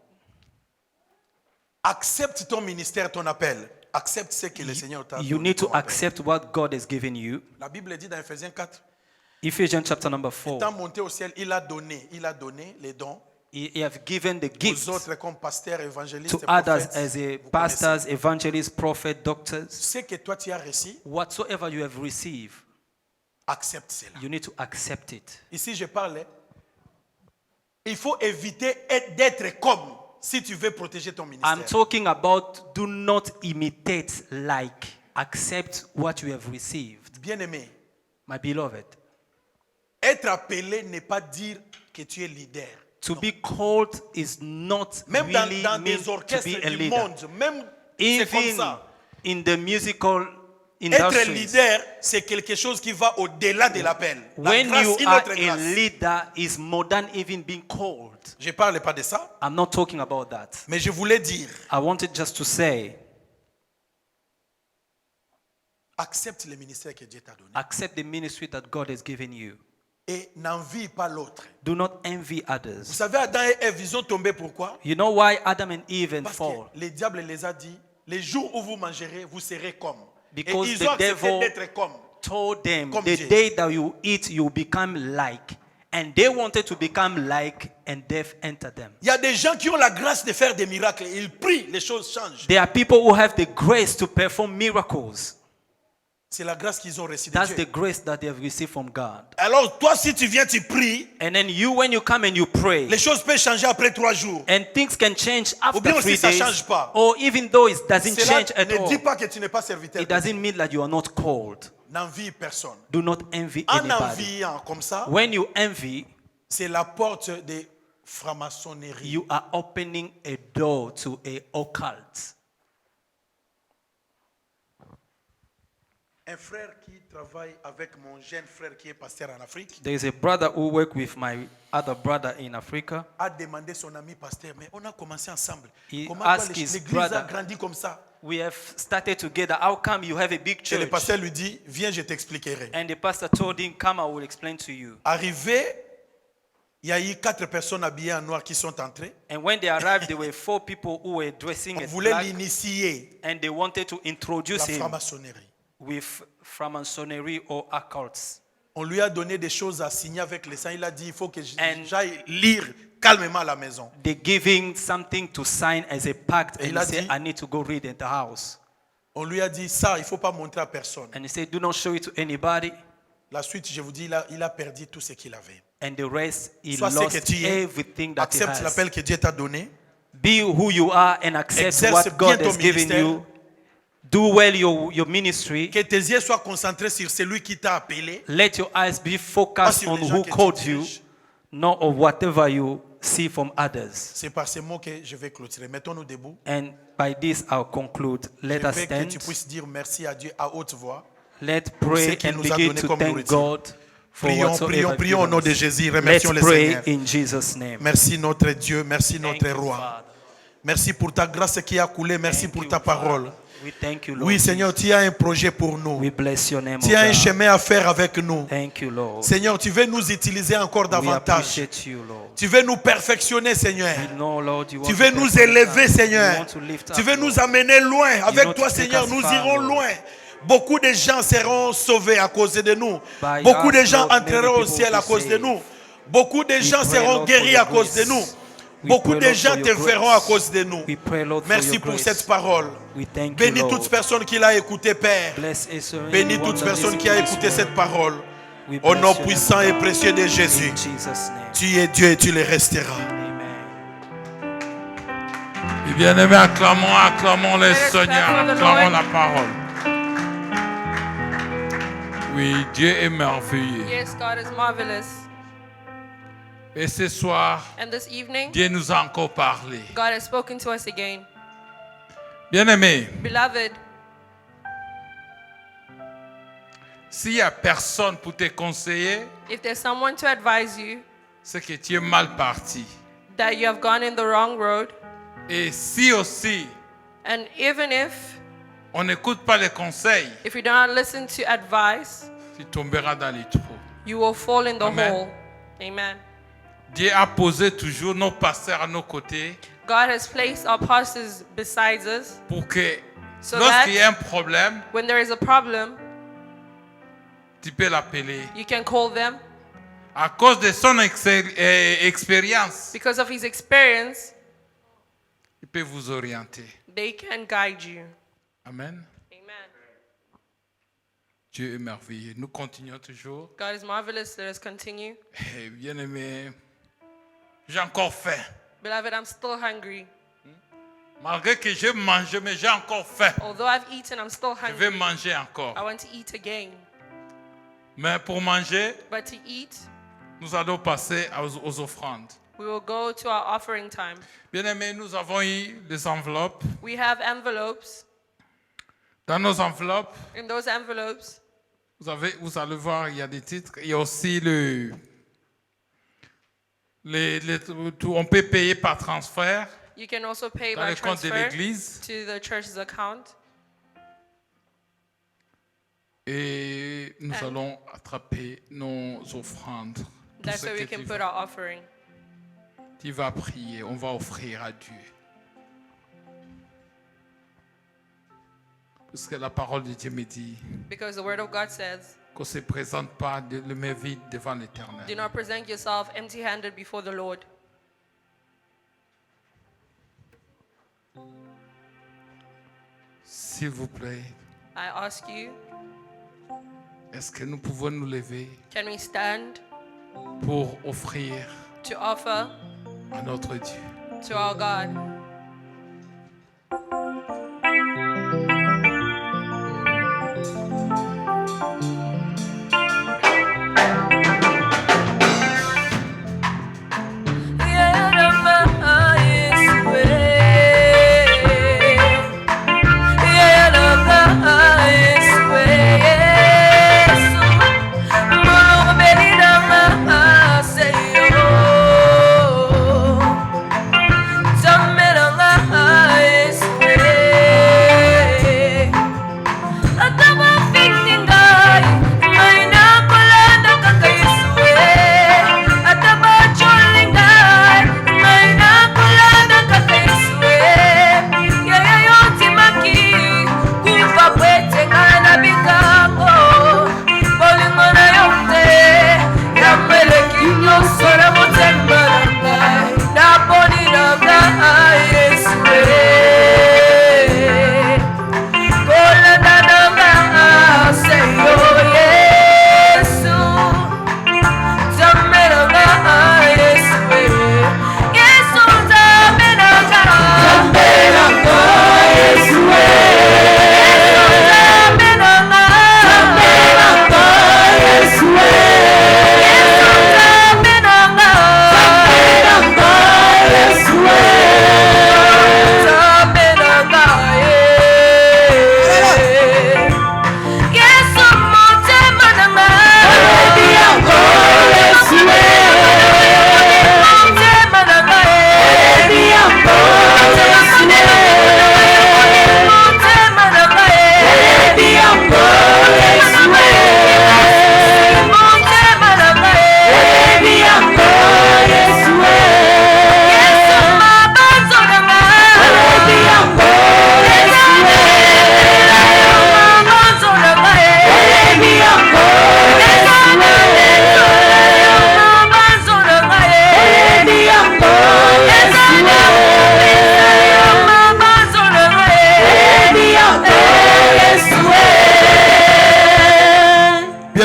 Accepte ton ministère, ton appel. Accepte ce que le Seigneur t'a You donné need to comme appel. accept what God has given you. La Bible dit dans Ephésiens 4, Ephesians chapter number 4. étant monté au ciel, il a donné les dons He have given the aux gifts autres comme pasteurs, évangélistes, to others prophètes. as a Vous pastors, evangelists, prophets, doctors. connaissez. Ce que toi tu as reçu, Whatsoever you have received, accepte cela. you need to accept it. Ici, je parle. Il faut éviter d'être comme si tu veux protéger ton ministère. I'm talking about do not imitate like. Accept what you have received. Bien-aimé, My beloved, être appelé n'est pas dire que tu es leader. to be called is not Même really dans mean des to orchestres be a du leader. monde, même c'est comme Even ça. in the musical Être industry, leader, c'est quelque chose qui va au-delà de l'appel. La when grâce, you une are autre a grâce. leader, is more than even being called. Je ne parle pas de ça, I'm not talking about that. mais je voulais dire, I wanted just to say, accepte le ministère que Dieu t'a donné accept the ministry that God has given you. et n'envie pas l'autre. Do not envy Vous others. savez, Adam et Ève, ils ont tombé pourquoi? You know why Adam and Eve and Parce fall? que le diable les a dit, les jours où vous mangerez, vous serez comme. Because et ils the ont accepté devil d'être comme. Told them Comme the Dieu. day that you eat, you become like. And they wanted to become like, and death entered them. Il y a des gens qui ont la grâce de faire des miracles. Ils prient, les choses changent. There are people who have the grace to perform miracles. C'est la grâce qu'ils ont reçue de That's Dieu. the grace that they have received from God. Alors toi, si tu viens, tu pries, And then you, when you come and you pray, les choses peuvent changer après 3 jours. and things can change Ou bien after aussi 3 ça days, change pas. or even though it doesn't Cela change at ne all, dit pas que tu n'es pas serviteur. it doesn't mean that you are not called. N'envie personne. Do not envy En anybody. enviant comme ça, When you envy, c'est la porte de franc-maçonnerie. you are opening a door to a occult. Un frère qui travaille avec mon jeune frère qui est pasteur en Afrique There is a brother who worked with my other brother in Africa. a demandé son ami pasteur, mais on a commencé ensemble. He Comment toi, asked his l'église a brother, grandi comme ça? We have started together. How come you have a big Et le church? pasteur lui dit, viens, je t'expliquerai. And the pastor told him, come, I will explain to you. Arrivé, il y a eu 4 personnes habillées en noir qui sont entrées. And when they arrived, there were 4 people who were dressing On as voulait black, l'initier, and they wanted to la introduce him franc-maçonnerie. with Freemasonry or occults. On lui a donné des choses à signer avec les saints. Il a dit, il faut que And- j'aille lire calmement à la maison. They gave him something to sign as a pact, Et and il he a said, dit- I need to go read in the house. On lui a dit, ça, il ne faut pas montrer à personne. And he said, do not show it to anybody. La suite, je vous dis, il a perdu tout ce qu'il avait. And the rest, he Sois ce que lost tu es. everything that he Accepte has. l'appel que Dieu t'a donné. Be who you are and accept Exerce what bien God ton has given ministère. you. Do well your ministry. Que tes yeux soient concentrés sur celui qui t'a appelé. Let your eyes be Pas focused sur on les gens who que tu called you, diriges. nor of whatever you see from others. C'est par ces mots que je vais clôturer. Mettons-nous debout. And by this I'll conclude. Let Je us veux que stand. tu puisses dire merci à Dieu à haute voix. Let's ce pray qu'il and nous a begin donné to comme thank nourriture. God for Prions, whatsoever prions, he's prions au given nom us. de Jésus. Let's Remercions le pray Seigneur. in Jesus' name. Merci notre Dieu, merci Thank notre you, roi. Father. Merci pour ta grâce qui a coulé, merci Thank pour you, ta parole. Father. We thank you, Lord. Oui, Seigneur, Jesus. tu as un projet pour nous. We bless your name, Tu O as un God. chemin à faire avec nous. Thank you, Lord. Seigneur, tu veux nous utiliser encore We davantage. appreciate you, Lord. Tu veux nous perfectionner, Seigneur. We know, Lord, you want Tu to veux nous perfect élever, us. Seigneur. You want to lift Tu up, veux Lord. nous amener loin. Avec want toi, to take Seigneur, us nous far, irons Lord. loin. Beaucoup de gens seront sauvés à cause de nous. By Beaucoup de us, gens Lord, many entreront au people ciel à be cause de saved. nous. Beaucoup de gens pray, seront Lord, for guéris your à cause de grace. nous. We Beaucoup pray, de Lord, gens for te your verront grace. à cause de nous. We pray, Lord, for Merci your pour grace. cette parole. We thank you, Bénis Lord. toute personne qui l'a écoutée, Père. Bless everyone Bénis that toute personne listens qui a to this écouté word. cette parole. We Au bless nom your name, puissant et God. précieux de Jésus. In Jesus' name. Tu es Dieu et tu le resteras. Amen. Et bien aimé, acclamons, acclamons le Let us Seigneur, clap for the acclamons Lord. la parole. Oui, Dieu est merveilleux. Yes, God is marvelous. Et ce soir, And this evening, Dieu nous a encore parlé. God has spoken to us again. Bien aimé, Beloved, s'il n'y a personne pour te conseiller, if there's someone to advise you c'est que tu es mal parti. that you have gone in the wrong road, Et si aussi and even if on n'écoute pas les conseils, you do not listen to advice, tu tomberas dans les trous. you will fall in the Amen. hole. Amen. Dieu a posé toujours nos pasteurs à nos côtés God has placed our pastors beside us pour que so lorsqu'il y a that un problème, when there is a problem, tu peux l'appeler. you can call them. À cause de son expérience, Because of his experience, il peut vous orienter. they can guide you. Amen. Amen. Dieu est merveilleux. Nous continuons toujours. God is marvelous. Let us continue. Eh, bien-aimé, j'ai encore faim. Beloved, I'm still hungry. Malgré que j'ai mangé, mais j'ai encore faim. Although I've eaten, I'm still Je vais hungry. manger encore. I want to eat again. Mais pour manger, But to eat, nous allons passer aux offrandes. we will go to our offering time. Bien-aimé, nous avons eu des enveloppes. We have envelopes. Dans nos enveloppes, In those envelopes, vous allez voir, il y a des titres. Il y a aussi on peut payer par transfert you can also pay dans by le compte de transfer l'église. to the church's account. Et nous allons attraper nos offrandes. Tout That's ce where we que can put our offering. tu vas prier, on va offrir à Dieu. Parce que la parole de Dieu me dit Because the word of God says, qu'on ne se présente pas le main vide devant do l'Éternel. not present yourself empty-handed before the Lord. S'il vous plaît, I ask you, est-ce que nous pouvons nous lever can we stand pour offrir to offer à notre Dieu? to our God? Tell me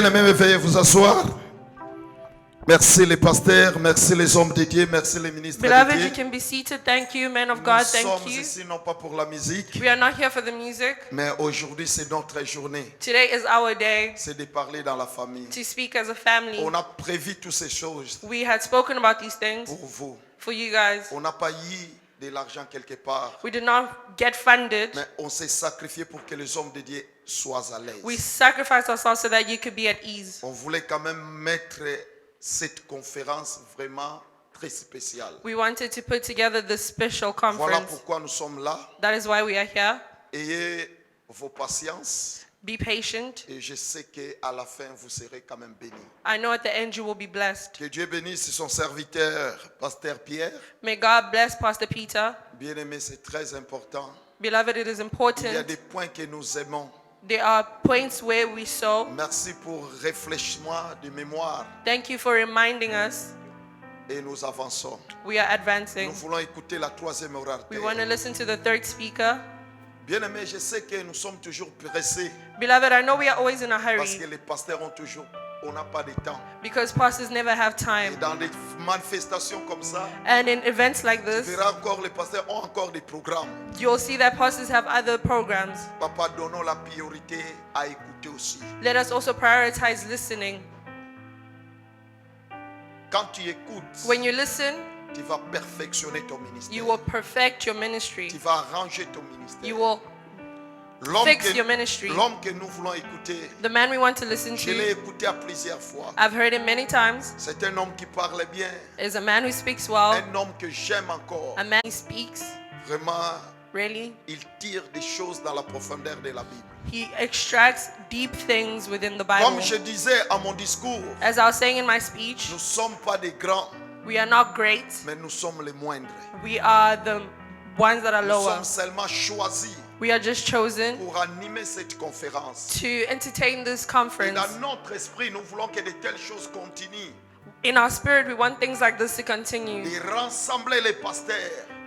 Bien-aimés, veuillez vous asseoir. Merci les pasteurs, merci les hommes de Dieu, merci les ministres Beloved, de you Dieu. can be seated. Thank you, men of Nous God. sommes Thank you. ici non pas pour la musique, We are not here for the music. mais aujourd'hui c'est notre journée. Today is our day C'est de parler dans la famille. to speak as a family. On a prévu toutes ces choses We had spoken about these things pour vous. for you guys. On n'a pas eu de l'argent quelque part, We did not get funded. mais on s'est sacrifié pour que les hommes de Dieu soient à We l'aise. sacrificed ourselves so that you could be at ease. On voulait quand même mettre cette conférence vraiment très spéciale. We wanted to put together this special Voilà conference. pourquoi nous sommes là. That is why we are here. Ayez vos patiences Be patient. et je sais qu'à la fin vous serez quand même bénis. I know at the end you will be blessed. Que Dieu bénisse son serviteur, Pasteur Pierre. May God bless Pastor Peter. Bien-aimé, c'est très important. Beloved, it is Il y a important. des points que nous aimons. There are points where we sow. Merci pour réfléchissement de mémoire Thank you for reminding us. et nous avançons. We are Nous advancing. voulons écouter la troisième We orateur. want to listen to the third speaker. Bien-aimé, je sais que nous sommes toujours pressés Beloved, I know we are always in a parce que hurry les pasteurs ont toujours, on n'a pas de temps. because pastors never have Et time. dans des manifestations comme ça, And in events like tu this, verras encore les pasteurs ont encore des programmes. you'll see that pastors have other programs. Papa, donnons la priorité à écouter aussi. Let us also prioritize listening. Quand tu écoutes, When you listen, tu vas perfectionner ton ministère. you will perfect your ministry. Tu vas arranger ton ministère. You will L'homme fix your ministry. l'homme que nous voulons écouter, The man we want to listen je l'ai to, écouté à plusieurs fois. I've heard him many times, C'est un homme qui parle bien, is a man who speaks well, un homme que j'aime encore. a man who speaks, Vraiment, really. il tire des choses dans la profondeur de la Bible. He extracts deep things within the Comme Bible. je disais à mon discours, As I was saying in my speech, nous ne sommes pas des grands, we are not great. mais nous sommes les moindres. We are the ones that are Nous lower. sommes seulement choisis We are just chosen pour animer cette conférence. to entertain this Et conference. dans notre esprit, nous voulons que de telles choses continuent. In our spirit, we want things like this to continue. De rassembler les pasteurs,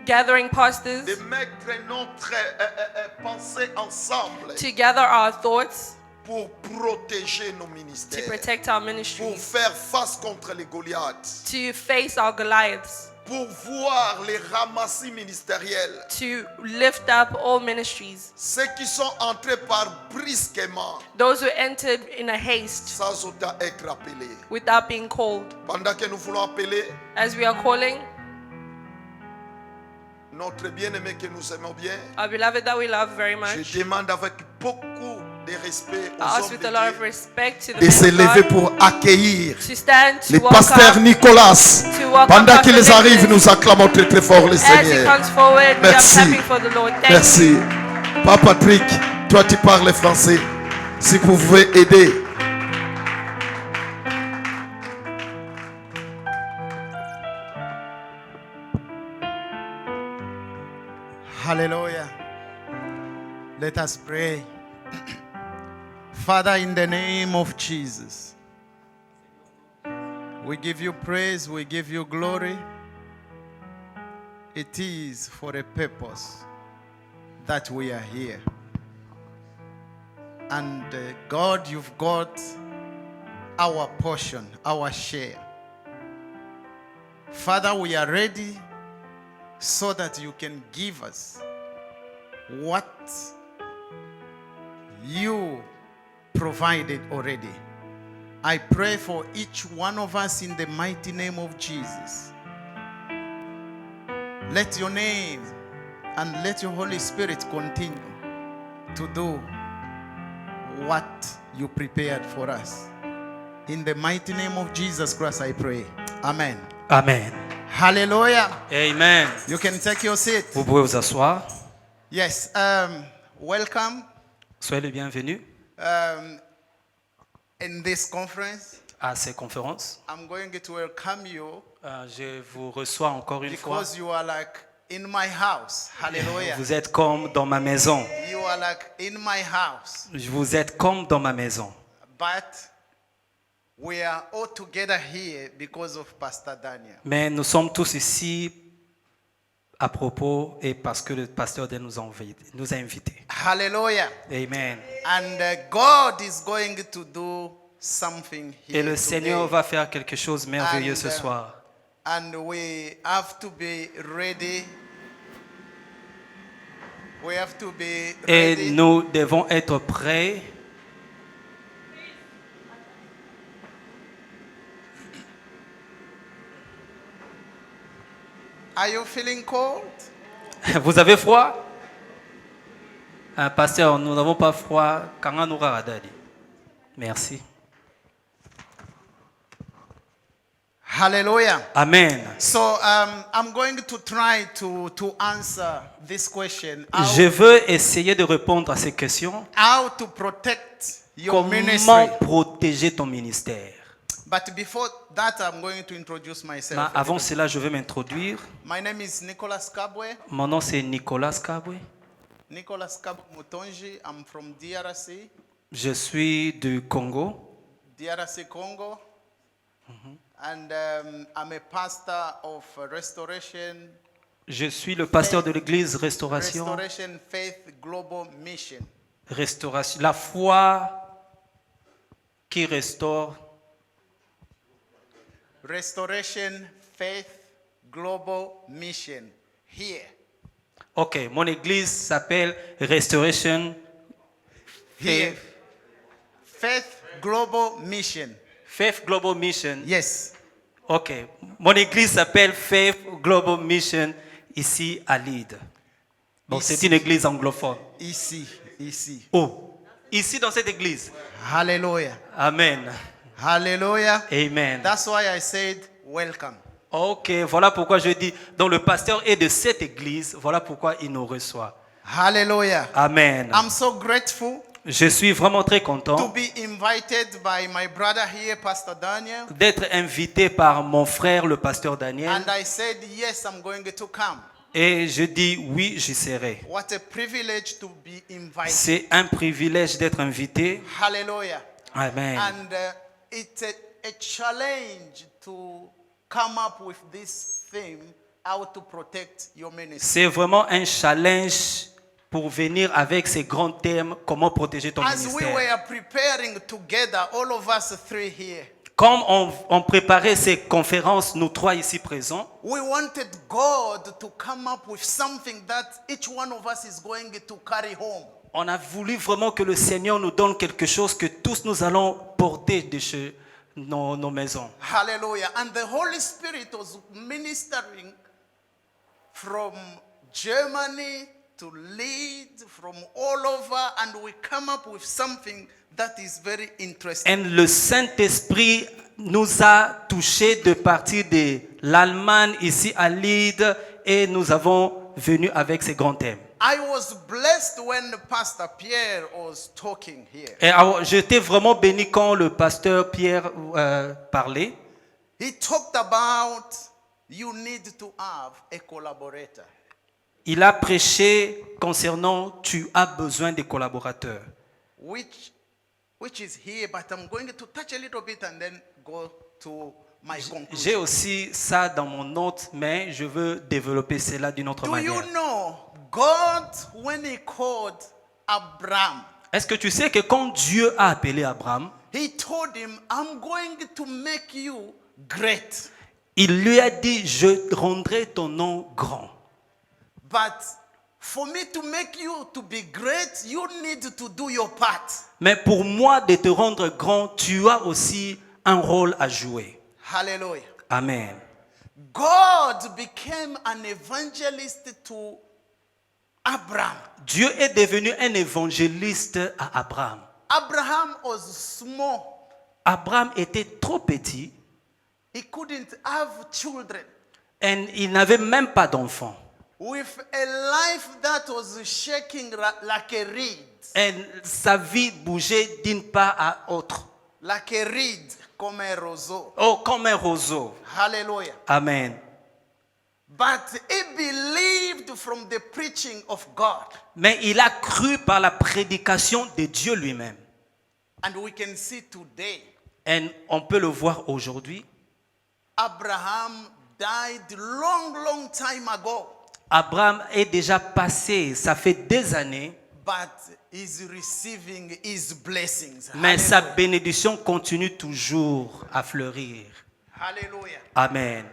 Gathering pastors de mettre notre pensée ensemble to gather our thoughts pour protéger nos to ministères, protect our pour ministries, faire face contre les Goliaths, to face our Goliaths, pour voir les ramassis ministériels, to lift up all ministries. ceux qui sont entrés par brusquement, Those who entered in a haste sans autant être appelés. without being called. Pendant que nous voulons appeler As we are calling notre bien-aimé que nous aimons bien, our beloved that we love very much, je demande avec beaucoup de respect aux I ask hommes with de a lot of Dieu respect to the de se men lever of God pour accueillir to stand to le pasteur welcome. Nicolas. To welcome Pendant Pastor qu'ils Nicolas. arrivent, nous acclamons très très fort le As he Seigneur. comes forward, we are Merci. clapping for the Lord. Thank you. Merci. Papa Patrick, toi tu parles français. Si vous pouvez aider. Hallelujah. Let us pray. Father, in the name of Jesus, we give you praise, we give you glory. It is for a purpose that we are here. And God, you've got our portion, our share. Father, we are ready so that you can give us what you provided already. I pray for each one of us in the mighty name of Jesus. Let your name and let your Holy Spirit continue to do what you prepared for us. In the mighty name of Jesus Christ, I pray. Amen. Amen. Hallelujah. Amen. You can take your seat. Vous pouvez vous asseoir. Yes. Welcome Soyez les bienvenus in this conference. à ces conférences. I'm going to welcome you Je vous reçois encore une fois. because you are like in my house. Hallelujah. Vous êtes comme dans ma maison. You are like in my house. Vous êtes comme dans ma maison. But we are all together here because of Pastor Daniel. Mais nous sommes tous ici à propos et parce que le pasteur nous a invités. Hallelujah. Amen. And God is going to do something Et here le Seigneur today. va faire quelque chose de merveilleux ce soir. And we have to be ready. We have to be Et ready. nous devons être prêts. Are you feeling cold? Vous avez froid? Pasteur, nous n'avons pas froid. Merci. Hallelujah. Amen. So I'm going to try to answer this question. Je veux essayer de répondre à ces questions. How to protect your Comment ministry. protéger ton ministère? But before that, I'm going to introduce myself. Mais avant cela, je vais m'introduire. My name is Nicholas Kabwe. Mon nom c'est Nicolas Kabwe. Nicholas Kabwe Mutonji. I'm from DRC, Je suis du Congo. DRC Congo. And I'm a pastor of Restoration, Je suis le pasteur de l'église Restauration. Restoration Faith Global Mission. Restauration. La foi qui restaure. Restoration Faith Global Mission. Here. Ok, mon église s'appelle Restoration Here. Faith Global Mission. Faith Global Mission. Yes. Ok, mon église s'appelle Faith Global Mission ici à Leeds. Bon, Ici. c'est une église anglophone. Ici. Oh, ici dans cette église. Hallelujah. Amen. Hallelujah. Amen. That's why I said welcome. Ok, voilà pourquoi je dis, donc le pasteur est de cette église, voilà pourquoi il nous reçoit. Hallelujah. Amen. I'm so grateful Je suis vraiment très to content be invited by my brother here, Pastor Daniel. d'être invité par mon frère, le pasteur Daniel. And I said, yes, I'm going to come. Et je dis oui, j'y serai. What a privilege to be invited. C'est un privilège d'être invité. Hallelujah. Amen. And it's a challenge to come up with this theme, how to protect your ministry. C'est vraiment un challenge pour venir avec ces grands thèmes, comment protéger ton As we ministère. were preparing together, all of us three here, Comme on préparait ces conférences, nous trois ici présents, we wanted God to come up with something that each one of us is going to carry home. on a voulu vraiment que le Seigneur nous donne quelque chose que tous nous allons porter de chez nos maisons. Hallelujah. And the Holy Spirit was ministering from Germany to Leeds, from all over, and we come up with something that is very interesting. Et le Saint-Esprit nous a touchés de partir de l'Allemagne ici à Leeds et nous avons venu avec ces grands thèmes. I was blessed when Pastor Pierre was talking here. Et alors, j'étais vraiment béni quand le pasteur Pierre parlait. He talked about you need to have a collaborator. Il a prêché concernant tu as besoin de collaborateurs. Which is here, but I'm going to touch a little bit and then go to my J'ai conclusion. aussi ça dans mon note, mais je veux développer cela d'une autre Do you manière. know God, when he called Abraham, Est-ce que tu sais que quand Dieu a appelé Abraham, he told him, I'm going to make you great. il lui a dit, je rendrai ton nom grand. But for me to make you to be great, you need to do your part. Mais pour moi de te rendre grand, tu as aussi un rôle à jouer. Hallelujah. Amen. God became an evangelist to Abraham. Dieu est devenu un évangéliste à Abraham. Abraham was small. Abraham était trop petit He couldn't have children. et il n'avait même pas d'enfants. With a life that was shaking like a reed. Et sa vie bougeait d'une part à autre. Like a reed, comme un roseau. Oh, comme un roseau. Hallelujah. Amen. But he believed from the preaching of God. Mais il a cru par la prédication de Dieu lui-même. And we can see today, Et on peut le voir aujourd'hui. Abraham died long time ago. Abraham est déjà passé, ça fait des années. but is receiving his blessings. Mais sa Hallelujah. bénédiction continue toujours à fleurir. Hallelujah. Amen.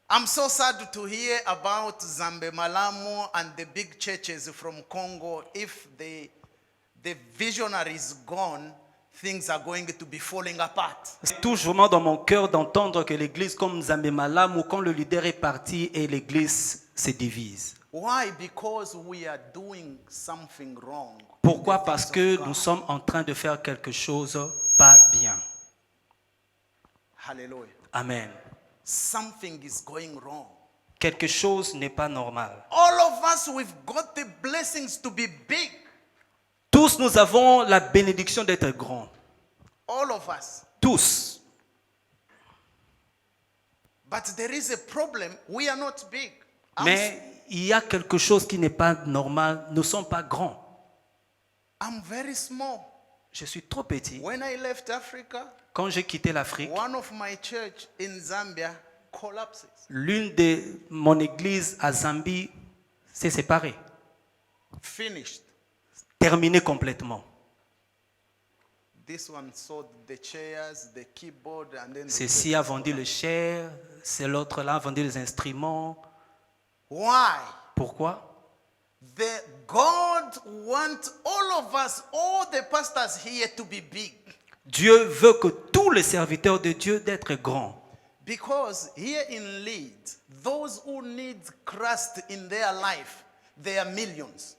I'm so sad to hear about Zambe Malamu and the big churches from Congo. If the visionary is gone, things are going to be falling apart. C'est toujours vraiment dans mon cœur d'entendre que l'église comme Nzambe Malamu, quand le leader est parti et l'église se divise. Why? Because we are doing something wrong. Pourquoi? Parce que nous sommes en train de faire quelque chose pas bien. Hallelujah. Amen. Something is going wrong. Quelque chose n'est pas normal. All of us, we've got the blessings to be big. Tous nous avons la bénédiction d'être grands. All of us. Tous. But there is a problem. We are not big. Mais il y a quelque chose qui n'est pas normal. Nous ne sommes pas grands. I'm very small. Je suis trop petit. When I left Africa, Quand j'ai quitté l'Afrique, one of my church in Zambia collapses. l'une de mon église à Zambie s'est séparée. Finished. Terminée complètement. This one sold the chairs, the keyboard, and then the Ceci a vendu le chair, c'est l'autre là a vendu les instruments. Why? Pourquoi? God wants all of us, all the pastors here to be big. Dieu veut que tous les serviteurs de Dieu d'être grands. Because here in Leeds, those who need Christ in their life, they are millions.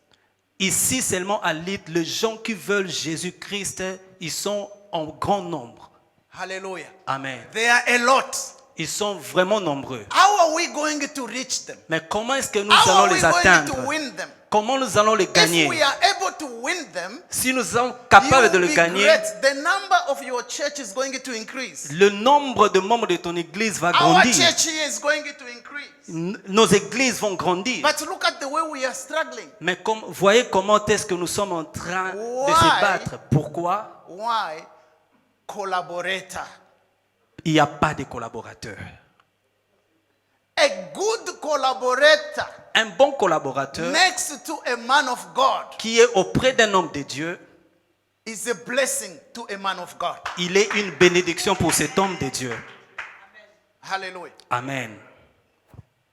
Ici seulement à Leeds, les gens qui veulent Jésus-Christ, ils sont en grand nombre. Hallelujah. Amen. They are a lot. Ils sont vraiment nombreux. How are we going to reach them? Mais comment est-ce que nous How allons are we les going atteindre? to win them? Comment nous allons les If gagner? we are able to win them, Si nous sommes capables de you'll le be gagner, great. The number of your church is going to increase. le nombre de membres de ton église va Our grandir. church here is going to increase. Nos églises vont grandir. But look at the way we are struggling. Mais voyez comment est-ce que nous sommes en train de Why? se battre. Pourquoi? Why? Collaborator. Il n'y a pas de collaborateurs. A good collaborator Un bon collaborateur next to a man of God qui est auprès d'un homme de Dieu, is a blessing to a man of God. il est une bénédiction pour cet homme de Dieu. Hallelujah. Amen.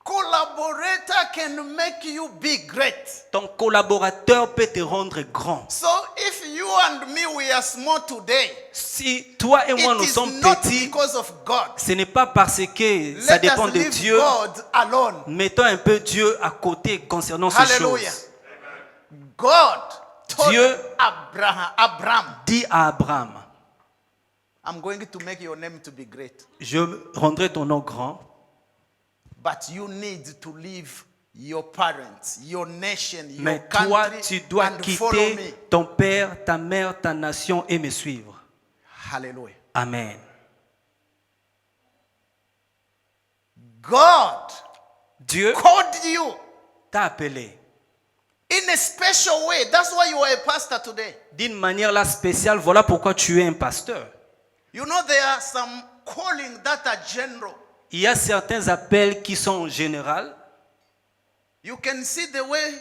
Collaborator can make you be great. Ton collaborateur peut te rendre grand. So if you and me we are small today, Si toi et moi nous it is sommes not petits, because of God. ce n'est pas parce que ça Let dépend us de leave Dieu. God alone. Mettons un peu Dieu à côté concernant ces Hallelujah. choses. God told Dieu Abraham, dit à Abraham, I'm going to make your name to be great. je rendrai ton nom grand, But you need to leave your parents, your nation, your mais toi, country, tu dois and follow me. quitter ton père, ta mère, ta nation et me suivre. Hallelujah. Amen. God Dieu called you t'a appelé in a special way. That's why you are a pastor today. d'une manière là spéciale. Voilà pourquoi tu es un pasteur. You know there are some calling that are general. Il y a certains appels qui sont en général. You can see the way,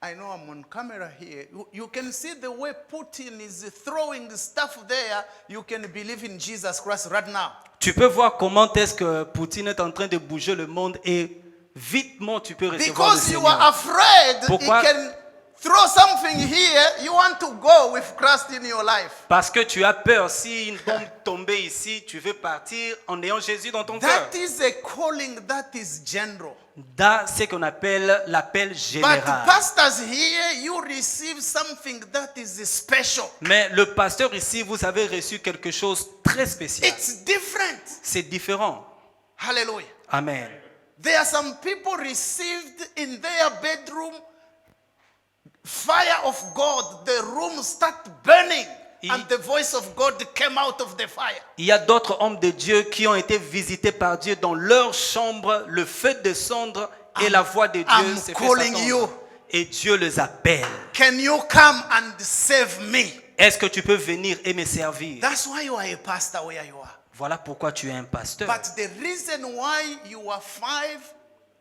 I know I'm on camera here. You can see the way Putin is throwing stuff there. You can believe in Jesus Christ right now. Tu peux voir comment est-ce que Poutine est en train de bouger le monde et vitement tu peux recevoir le Because you Seigneur. are afraid he Pourquoi? can throw something here. You want to go with Christ in your life. Parce que tu as peur. Si une bombe tombait ici, tu veux partir en ayant Jésus dans ton cœur. That is a calling that is general. Dans ce qu'on appelle l'appel But général. pastors here, you receive something that is special. Mais le pasteur ici, vous avez reçu quelque chose de très spécial. It's different. C'est différent. Hallelujah. Amen. There are some people received in their bedroom fire of God. The room start burning and the voice of God came out of the fire. Il y a d'autres hommes de Dieu qui ont été visités par Dieu dans leur chambre, le feu descendre et la voix de Dieu I'm s'est fait calling you. s'entendre. Et Dieu les appelle. Can you come and save me? Est-ce que tu peux venir et me servir? That's why you are a pastor where you are. Voilà pourquoi tu es un pasteur. But the reason why you are 5,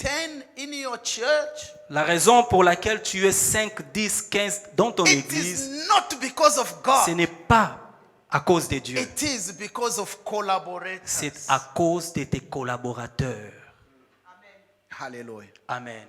10 in your church, La raison pour laquelle tu es 5, 10, 15 dans ton it église, is not because of ce God. n'est pas à cause de Dieu. It is because of collaborators. C'est à cause de tes collaborateurs. Hallelujah. Amen.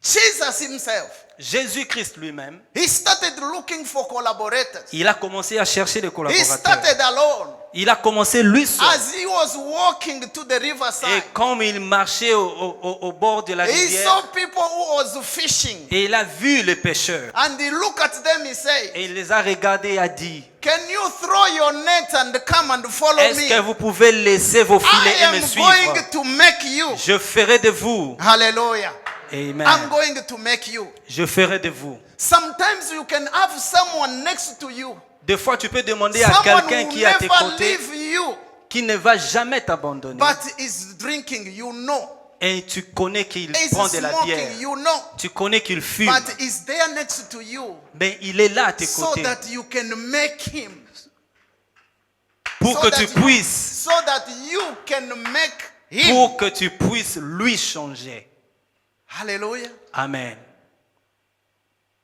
Jesus himself, Jésus-Christ lui-même, he started looking for collaborators. il a commencé à chercher des He collaborateurs. started alone. Il a commencé lui seul. As he was walking to the Et riverside, comme il marchait au bord de la he rivière, saw people who was fishing. et il a vu les pêcheurs. And he looked at them, he said, Et il les a regardés et a dit, can you throw your net and come and follow est-ce me? que vous pouvez laisser vos I filets et am me going suivre? to make you. Je ferai de vous. Hallelujah. Amen. I'm going to make you. Je ferai de vous. Sometimes you can have someone next to you. Des fois, tu peux demander à Someone quelqu'un who qui est à tes never côtés, leave you, qui ne va jamais t'abandonner. but is drinking, you know. Et tu connais qu'il Is prend de la bière. smoking, you know. Tu connais qu'il fume. But is there next to you Mais il est là à tes so côtés that you can make him. pour so que that tu you- puisses, So that you can make him. pour que tu puisses lui changer. Hallelujah. Amen.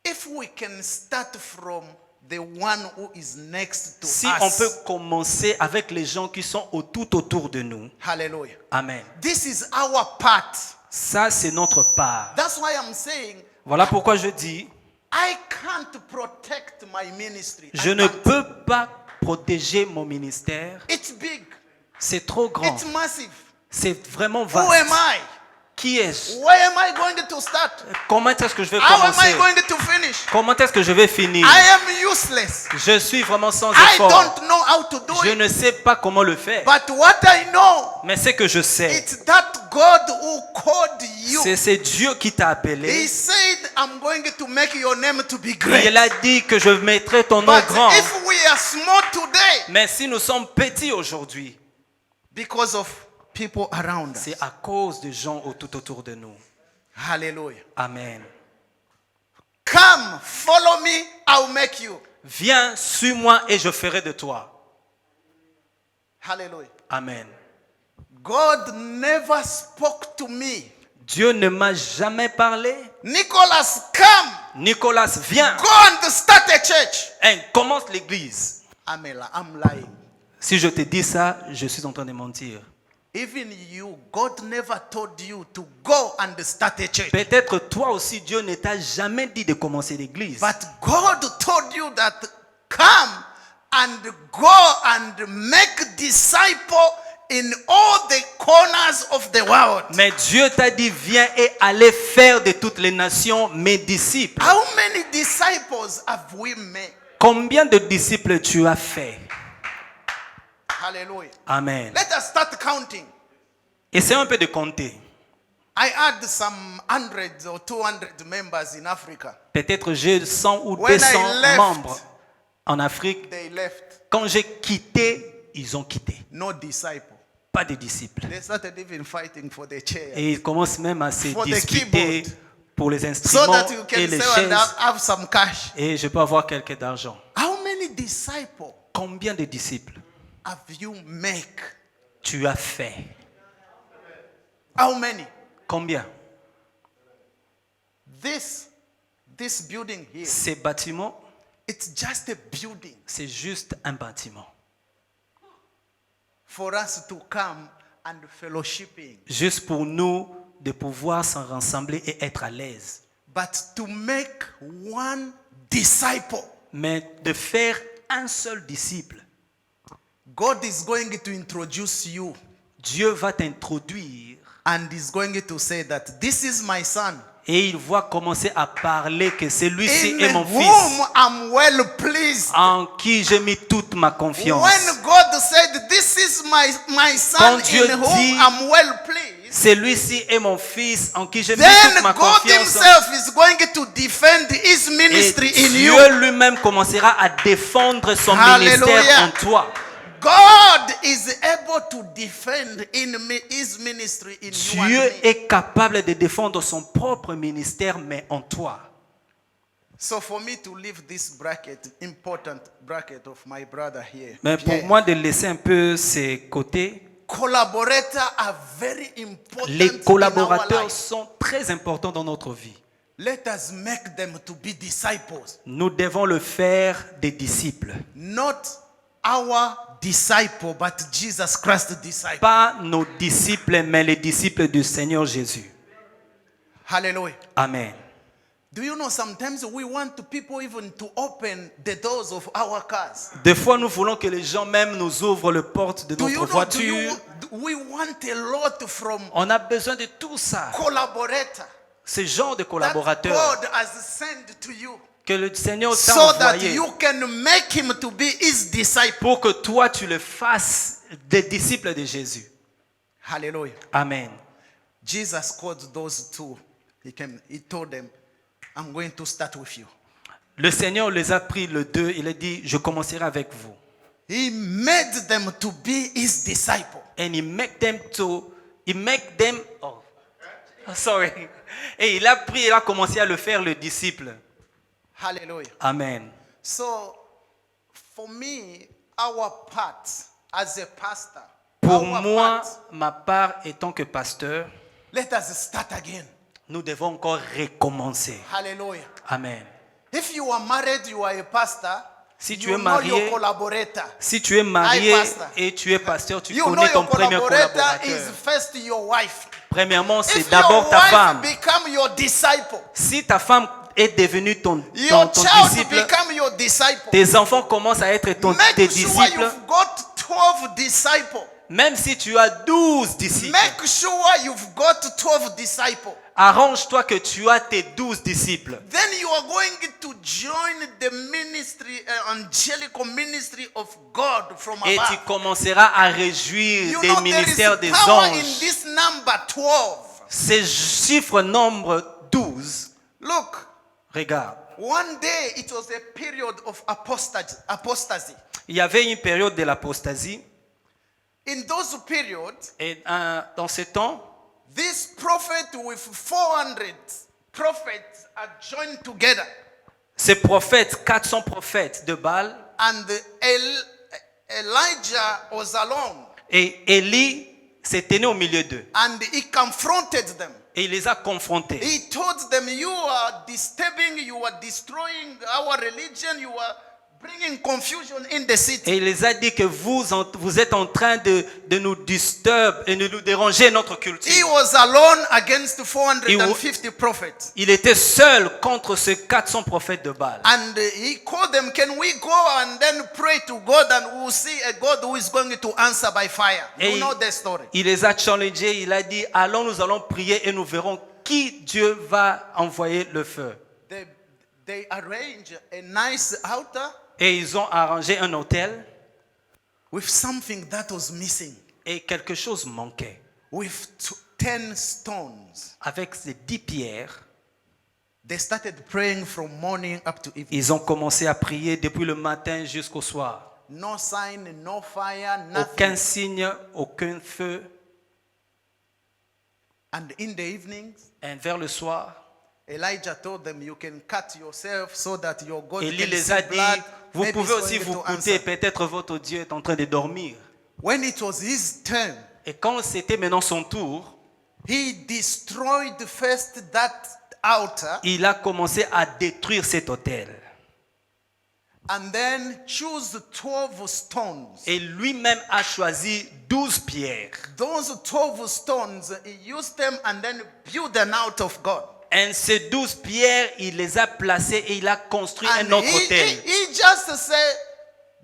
If we can start from the one who is next to Si us. on peut commencer avec les gens qui sont tout autour de nous. Hallelujah. Amen. This is our part. Ça, c'est notre part. That's why I'm saying Voilà pourquoi je dis, I can't protect my ministry. je I ne can't. peux pas protéger mon ministère. It's big. C'est trop grand. It's massive. C'est vraiment Who am vaste. I? Qui est-ce? Where am I going to start? Comment est-ce que je vais How am I commencer? going to finish? Comment est-ce que je vais finir? I am useless. Je suis vraiment sans I effort. don't know how to do Je it. ne sais pas comment le faire. But what I know, Mais ce que je sais, it's that God who called you. c'est Dieu qui t'a He appelé. said, I'm going to make your name to be great. Il a dit que je mettrai ton nom But grand. if we are small today, Mais si nous sommes petits aujourd'hui, because of people around us. c'est à cause des gens tout autour de nous. Hallelujah. Amen. Come, follow me, I'll make you. Viens, suis-moi et je ferai de toi. Hallelujah. Amen. God never spoke to me. Dieu ne m'a jamais parlé. Nicholas, come, Nicolas, viens. go and start a church. Hein, commence l'église. I'm lying. Si je te dis ça, je suis en train de mentir. Even you, God never told you to go and start a church. Peut-être toi aussi, Dieu ne t'a jamais dit de commencer l'église. But God told you that come and go and make disciples in all the corners of the world. Mais Dieu t'a dit, viens et allez faire de toutes les nations mes disciples. How many disciples have we made? Combien de disciples tu as fait? Hallelujah. Amen. Let us start counting. Essaie un peu de compter. I had some 100 or 200 members in Africa. Peut-être j'ai 100 ou When I 200 left, membres en Afrique. They left. Quand j'ai quitté, ils ont quitté. No disciple. Pas de disciples. They started even fighting for the chair. Et ils commencent même à se For the disputer keyboard. pour les So instruments that you et can les sell and chaises. have some cash. Et je peux avoir quelques d'argent. How many disciples Combien de disciples have you make? tu as fait? How many? Combien? This building here, Ces bâtiments, it's just a building c'est juste un bâtiment. for us to come and fellowshipping. Juste pour nous de pouvoir s'en rassembler et être à l'aise. But to make one disciple, Mais de faire un seul disciple, God is going to introduce you Dieu va t'introduire and is going to say that this is my son et il va commencer à parler que celui-ci in est mon whom fils I'm well pleased. en qui j'ai mis toute ma confiance. When God said this is my son Quand Dieu in whom dit, I'm well pleased, celui-ci est mon fils en qui j'ai mis then toute ma God confiance. himself is going to defend his Et ministry in you. Dieu lui-même commencera à défendre son Hallelujah. ministère en toi. God is able to defend his ministry in you and Dieu me. est capable de défendre son propre ministère, mais en toi. So for me to leave this important bracket of my brother here, Mais pour Pierre, moi de laisser un peu ces côtés, Collaborators are very important. Les in our collaborateurs life. sont très importants dans notre vie. Let us make them to be disciples. Nous devons le faire des disciples. Not our disciple, but Jesus Christ's disciple. Pas nos disciples, mais les disciples du Seigneur Jésus. Hallelujah. Amen. Do you know sometimes we want people even to open the doors of our cars? Des fois, nous voulons que les gens même nous ouvrent les portes de Do you notre know, voiture. we want a lot from On a besoin de tout ça. collaborators Ce genre de that collaborateurs God has sent to you que le Seigneur t'a so that envoyé you can make him to be his disciple. pour que toi, tu le fasses des disciples de Jésus. Hallelujah. Amen. Jesus called those two. He told them, I'm going to start with you. Le Seigneur les a pris les deux. Il a dit, je commencerai avec vous. He made them to be his disciple. And sorry. Et il a pris, il a commencé à le faire le disciple. Hallelujah. Amen. So, for me, our part as a pastor, Pour our moi, part, ma part étant que pasteur, let us start again. nous devons encore recommencer. Hallelujah. Amen. If you are married, you are a pastor. Si tu You es know your marié, collaborator. si tu es marié Hi, pastor. et tu es pasteur, tu You know connais ton your premier collaborator collaborateur. is first your wife. Premièrement, c'est If d'abord your ta wife femme. become your disciple, Si ta femme est devenue ton your child disciple, become your disciple. tes enfants commencent à être tes Make sure disciples. you've got 12 disciples. Même si tu as 12 disciples, Make sure you've got 12 disciples. arrange-toi que tu as tes 12 disciples. Then you are going to join the ministry, angelical ministry of God from Et tu above. commenceras à réjouir You des know there ministères is des power in anges. this number 12. Ces chiffres nombre 12. Look, Regarde, one day it was a period of apostasy. il y avait une période de l'apostasie. In those periods, Et dans ce temps, this prophet with 400 prophets are joined together. ces prophètes, 400 prophètes de Baal, And Elijah was alone. et Élie s'est tenu au milieu d'eux. And he confronted them. Et il les a confrontés. He told them, you are disturbing, you are destroying our religion, you are bringing confusion in the city. Et il les a dit que vous êtes en train de nous disturber et de nous déranger notre He culture. was alone against 450 prophets. Il était seul contre ces 400 prophètes de Baal. And he called them, can we go and then pray to God and we'll see a God who is going to answer by fire. Et You know the story. il les a challengés, il a dit, allons, nous allons prier et nous verrons qui Dieu va envoyer le feu. They arranged a nice altar Et ils ont arrangé un hôtel with something that was missing. et quelque chose manquait. With 10 stones. Avec ces 10 pierres, They started praying from morning up to evening. ils ont commencé à prier depuis le matin jusqu'au soir. No sign, no fire, nothing. Aucun signe, aucun feu. And in the evenings, Et vers le soir, Elijah told them, you can cut yourself so that your God Élie can les see a dit, blood. vous Maybe pouvez it's aussi going vous to coûter, answer. peut-être votre Dieu est en train de dormir. When it was his turn, Et quand c'était maintenant son tour, he destroyed first that altar il a commencé à détruire cet hôtel. and then choose 12 stones. Et lui-même a choisi 12 pierres. Those 12 stones, he used them and then built an altar of God. Et ces 12 pierres, il les a placées et il a construit And un autre he hôtel. just said,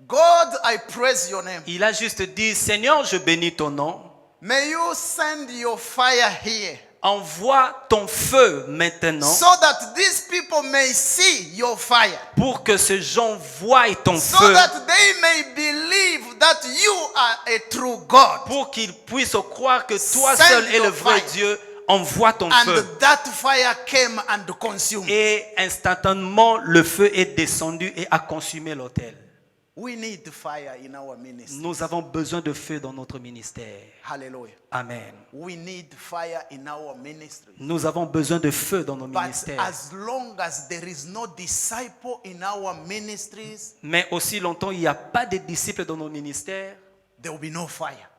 God, I praise your name. Il a juste dit, Seigneur, je bénis ton nom. May you send your fire here Envoie ton feu maintenant so that these people may see your fire. pour que ces gens voient ton So feu. that they may believe that you are a true God. Pour qu'ils puissent croire que toi Send seul es le your vrai fire. Dieu. Envoie ton And feu. that fire came and consumed. Et instantanément, le feu est descendu et a consumé l'hôtel. We need fire in our ministry. Nous avons besoin de feu dans notre ministère. Hallelujah. Amen. We need fire in our ministry. Nous avons besoin de feu dans nos But ministères. as long as there is no disciple in our ministries, Mais aussi longtemps il n'y a pas de disciples dans nos ministères, there will be no fire.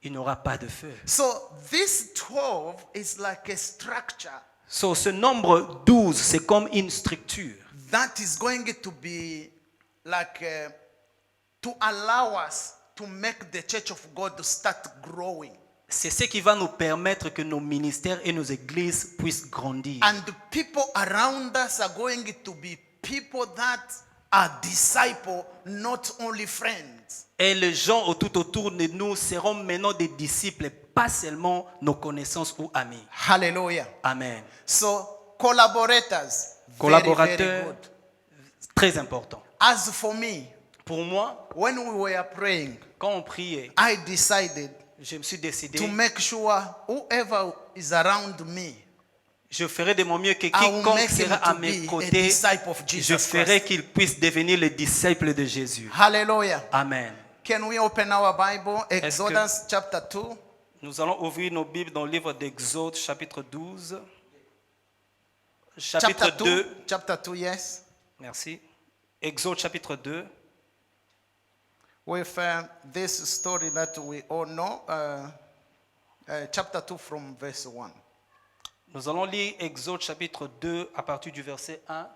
il n'y aura pas de feu. So this 12 is like a structure So, ce nombre 12, c'est comme une structure that is going to be like to allow us to make the church of God to start growing. c'est ce qui va nous permettre que nos ministères et nos églises puissent grandir. And the people around us are going to be people that are disciples, not only friends. Et les gens tout autour de nous seront maintenant des disciples, pas seulement nos connaissances ou amis. Hallelujah. Amen. So collaborators, very, very Collaborateurs, good. très important. As for me, Pour moi, when we were praying, quand on priait, I decided je me suis décidé, to make sure whoever is around me, je ferai de mon mieux que I will quiconque make him sera à to mes be a côtés, disciple of je Jesus ferai Christ. qu'il puisse devenir le disciple de Jésus. Hallelujah. Amen. Can we open our Bible? Est-ce que- Exodus chapter 2. Nous allons ouvrir nos Bibles dans le livre d'Exode, chapitre 12. Chapitre Chapter 2. 2. Chapter 2, yes. Merci. Exode, chapitre 2. With this story that we all know. Chapter 2 from verse 1. Nous allons lire Exode, chapitre 2, à partir du verset 1.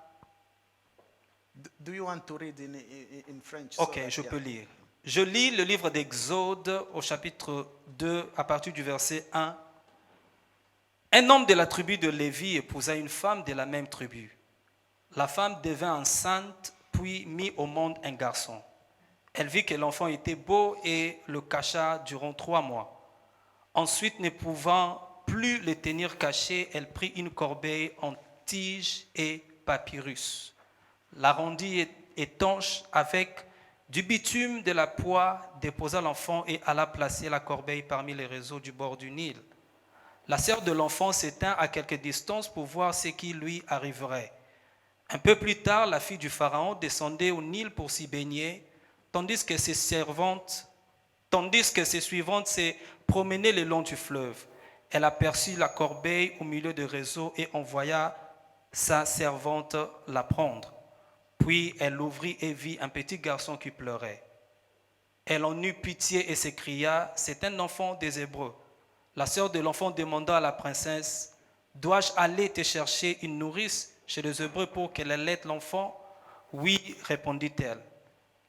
Do you want to read in French? Ok, that, je yeah. peux lire. Je lis le livre d'Exode au chapitre 2 à partir du verset 1. Un homme de la tribu de Lévi épousa une femme de la même tribu. La femme devint enceinte, puis mit au monde un garçon. Elle vit que l'enfant était beau et le cacha durant 3 mois. Ensuite, ne pouvant plus le tenir caché, elle prit une corbeille en tige et papyrus, la rendit étanche avec du bitume, de la poix, déposa l'enfant et alla placer la corbeille parmi les réseaux du bord du Nil. La sœur de l'enfant s'étint à quelque distance pour voir ce qui lui arriverait. Un peu plus tard, la fille du Pharaon descendait au Nil pour s'y baigner, tandis que ses suivantes se promenaient le long du fleuve. Elle aperçut la corbeille au milieu du réseau et envoya sa servante la prendre. Puis elle l'ouvrit et vit un petit garçon qui pleurait. Elle en eut pitié et s'écria, « C'est un enfant des Hébreux. » La sœur de l'enfant demanda à la princesse, « Dois-je aller te chercher une nourrice chez les Hébreux pour qu'elle allaite l'enfant ?» « Oui, répondit-elle.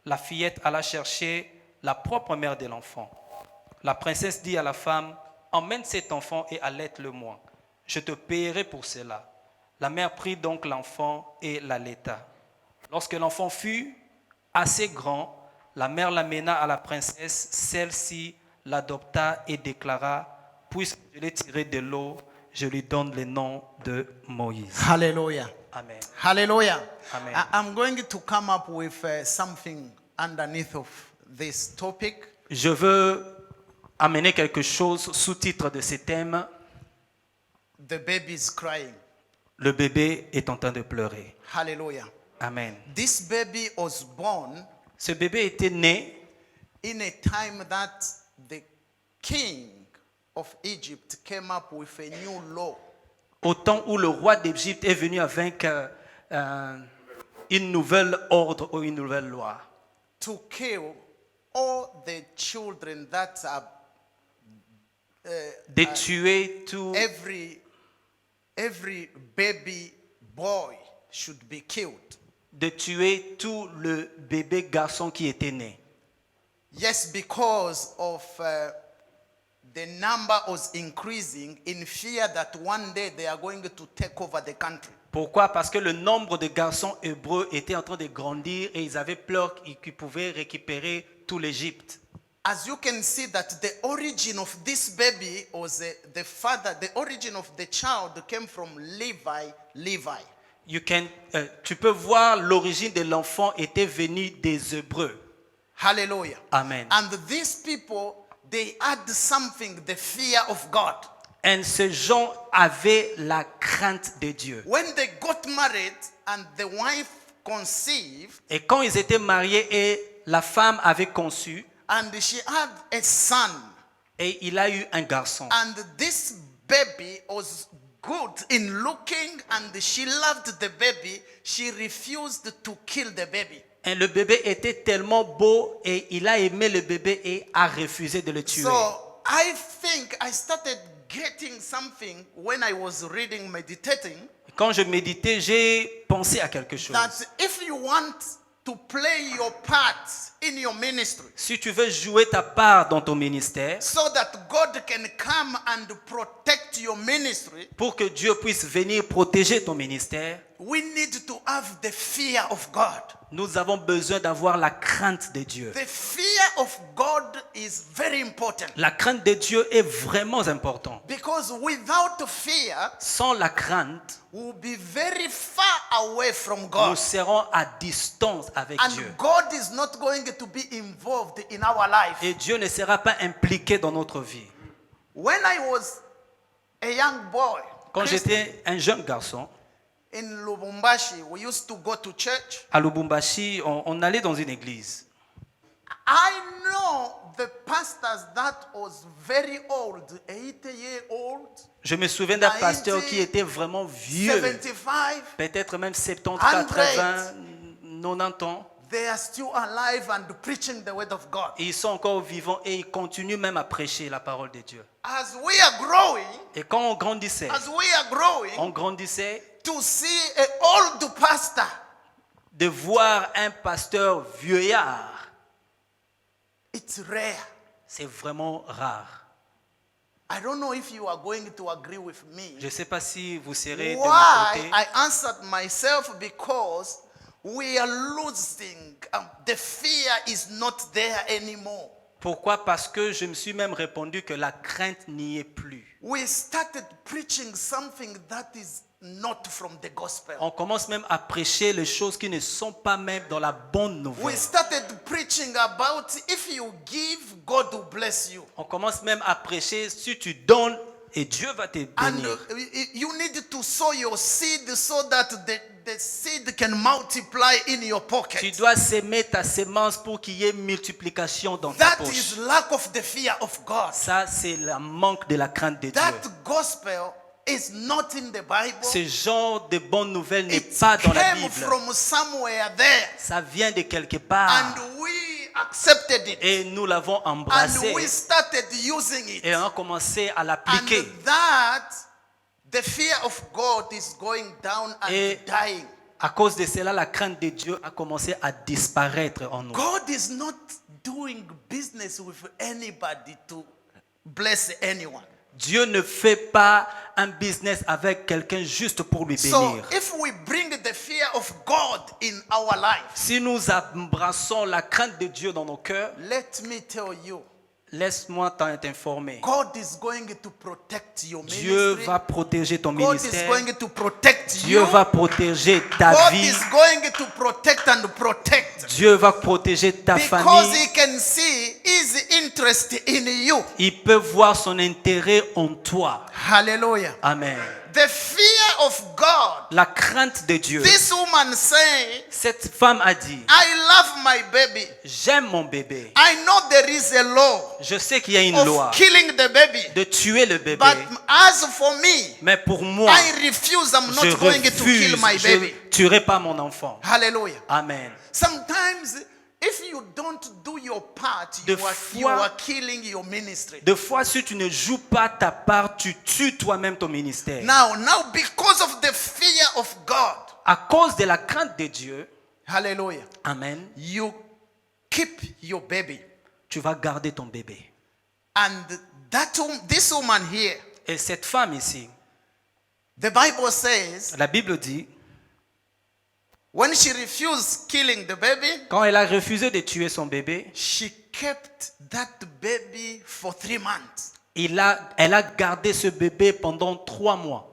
La fillette alla chercher la propre mère de l'enfant. La princesse dit à la femme, « Emmène cet enfant et allaite-le-moi. Je te payerai pour cela. » La mère prit donc l'enfant et l'allaita. Lorsque l'enfant fut assez grand, la mère l'amena à la princesse. Celle-ci l'adopta et déclara, « Puisque je l'ai tiré de l'eau, je lui donne le nom de Moïse. » Hallelujah. Amen. Hallelujah. Amen. I'm going to come up with something underneath of this topic. Je veux amener quelque chose sous-titre de ce thème. The baby is crying. Le bébé est en train de pleurer. Hallelujah. Amen. This baby was born Ce bébé était né in a time that the king of Egypt came up with a new law. au temps où le roi d'Égypte est venu avec une nouvelle ordre ou une nouvelle loi. To kill all the children that are De tuer tout. every baby boy should be killed. De tuer tout le bébé garçon qui était né. Yes, because of the number was increasing in fear that one day they are going to take over the country. Pourquoi? Parce que le nombre de garçons hébreux était en train de grandir et ils avaient peur qu'ils pouvaient récupérer tout l'Égypte. As you can see that the origin of this baby was the origin of the child came from Levi. Tu peux voir l'origine de l'enfant était venue des Hébreux. Hallelujah. Amen. And these people, they had something, the fear of God. Et ces gens avaient la crainte de Dieu. When they got married and the wife conceived, Et quand ils étaient mariés et la femme avait conçu, and she had a son, et il a eu un garçon. and this baby was good in looking and she loved the baby, she refused to kill the baby. Et le bébé était tellement beau et il a aimé le bébé et a refusé de le tuer. So I think I started getting something when I was reading, meditating, Quand je méditais, j'ai pensé à quelque chose. that if you want to play your part in your ministry, Si tu veux jouer ta part dans ton ministère, so that God can come and protect your ministry, pour que Dieu puisse venir protéger ton ministère, we need to have the fear of God. nous avons besoin d'avoir la crainte de Dieu. The fear of God is very important, La crainte de Dieu est vraiment importante. because without fear, Sans la crainte, we'll be very far away from nous God. serons à distance avec And Dieu. God is not going to be involved in our life. Et Dieu ne sera pas impliqué dans notre vie. When I was a young boy, Quand Christian, j'étais un jeune garçon, in Lubumbashi, we used to go to church. à Lubumbashi, on allait dans une église. I know the pastors that was very old, 80-year-old, Je me souviens d'un 90, pasteur qui était vraiment vieux, 75. peut-être même 70, 100. 80, 90 ans. They are still alive and preaching the word of God. Et ils sont encore vivants et ils continuent même à prêcher la parole de Dieu. As we are growing, Et quand on grandissait, on grandissait to see an old pastor, de voir un pasteur vieillard, it's rare. c'est vraiment rare. I don't know if you are going to agree with me. Je ne sais pas si vous serez de mon Why côté. I answered myself, because we are losing. The fear is not there anymore. Pourquoi? Parce que je me suis même répondu que la crainte n'y est plus. We started preaching something that is not from the gospel. On commence même à prêcher les choses qui ne sont pas même dans la bonne nouvelle. We started preaching about if you give, God will bless you. On commence même à prêcher si tu donnes et Dieu va te And bénir. you need to sow your seed so that the seed can multiply in your Tu pocket. dois s'aimer ta sémence pour qu'il y ait multiplication dans ta That poche. is lack of the fear of God. Ça, c'est le manque de la crainte de Dieu. That gospel is not in the Bible. Ce genre de bonnes nouvelles n'est It pas dans la came Bible. from somewhere there. Ça vient de quelque part. And we accepted it. Et nous l'avons And embrassé. we started using it. Et on a commencé à And l'appliquer. that, the fear of God is going down and Et dying. à cause de cela, la crainte de Dieu a commencé à disparaître en nous. God is not doing business with anybody to bless anyone. Dieu ne fait pas un business avec quelqu'un juste pour lui So bénir. if we bring the fear of God in our life, Si nous embrassons la crainte de Dieu dans nos cœurs, let me tell you, laisse-moi t'informer. God is going to protect your Dieu ministry. va protéger ton God is ministère. going to protect Dieu you. va protéger ta God vie. is going to protect and protect. Dieu va protéger ta Because famille. he can see his interest in you. Il peut voir son intérêt en toi. Hallelujah. Amen. The fear of God. La crainte de Dieu. This woman say, Cette femme a dit, I love my baby. j'aime mon bébé. I know there is a law Je sais qu'il y a une of loi killing the baby. de tuer le bébé. But as for me, Mais pour moi, I refuse. I'm je not going to kill refuse. my Je baby. ne tuerai pas mon enfant. Hallelujah. Amen. Sometimes, if you don't do your part, Des you fois- are killing your ministry. Des fois, si tu ne joues pas ta part, tu tues toi-même ton ministère. Now, because of the fear of God, À cause de la crainte de Dieu, hallelujah, amen, you keep your baby. tu vas garder ton bébé. And this woman here, Et cette femme ici, the Bible says, la Bible dit, when she refused killing the baby, quand elle a refusé de tuer son bébé, she kept that baby for 3 months. elle a gardé ce bébé pendant 3 mois.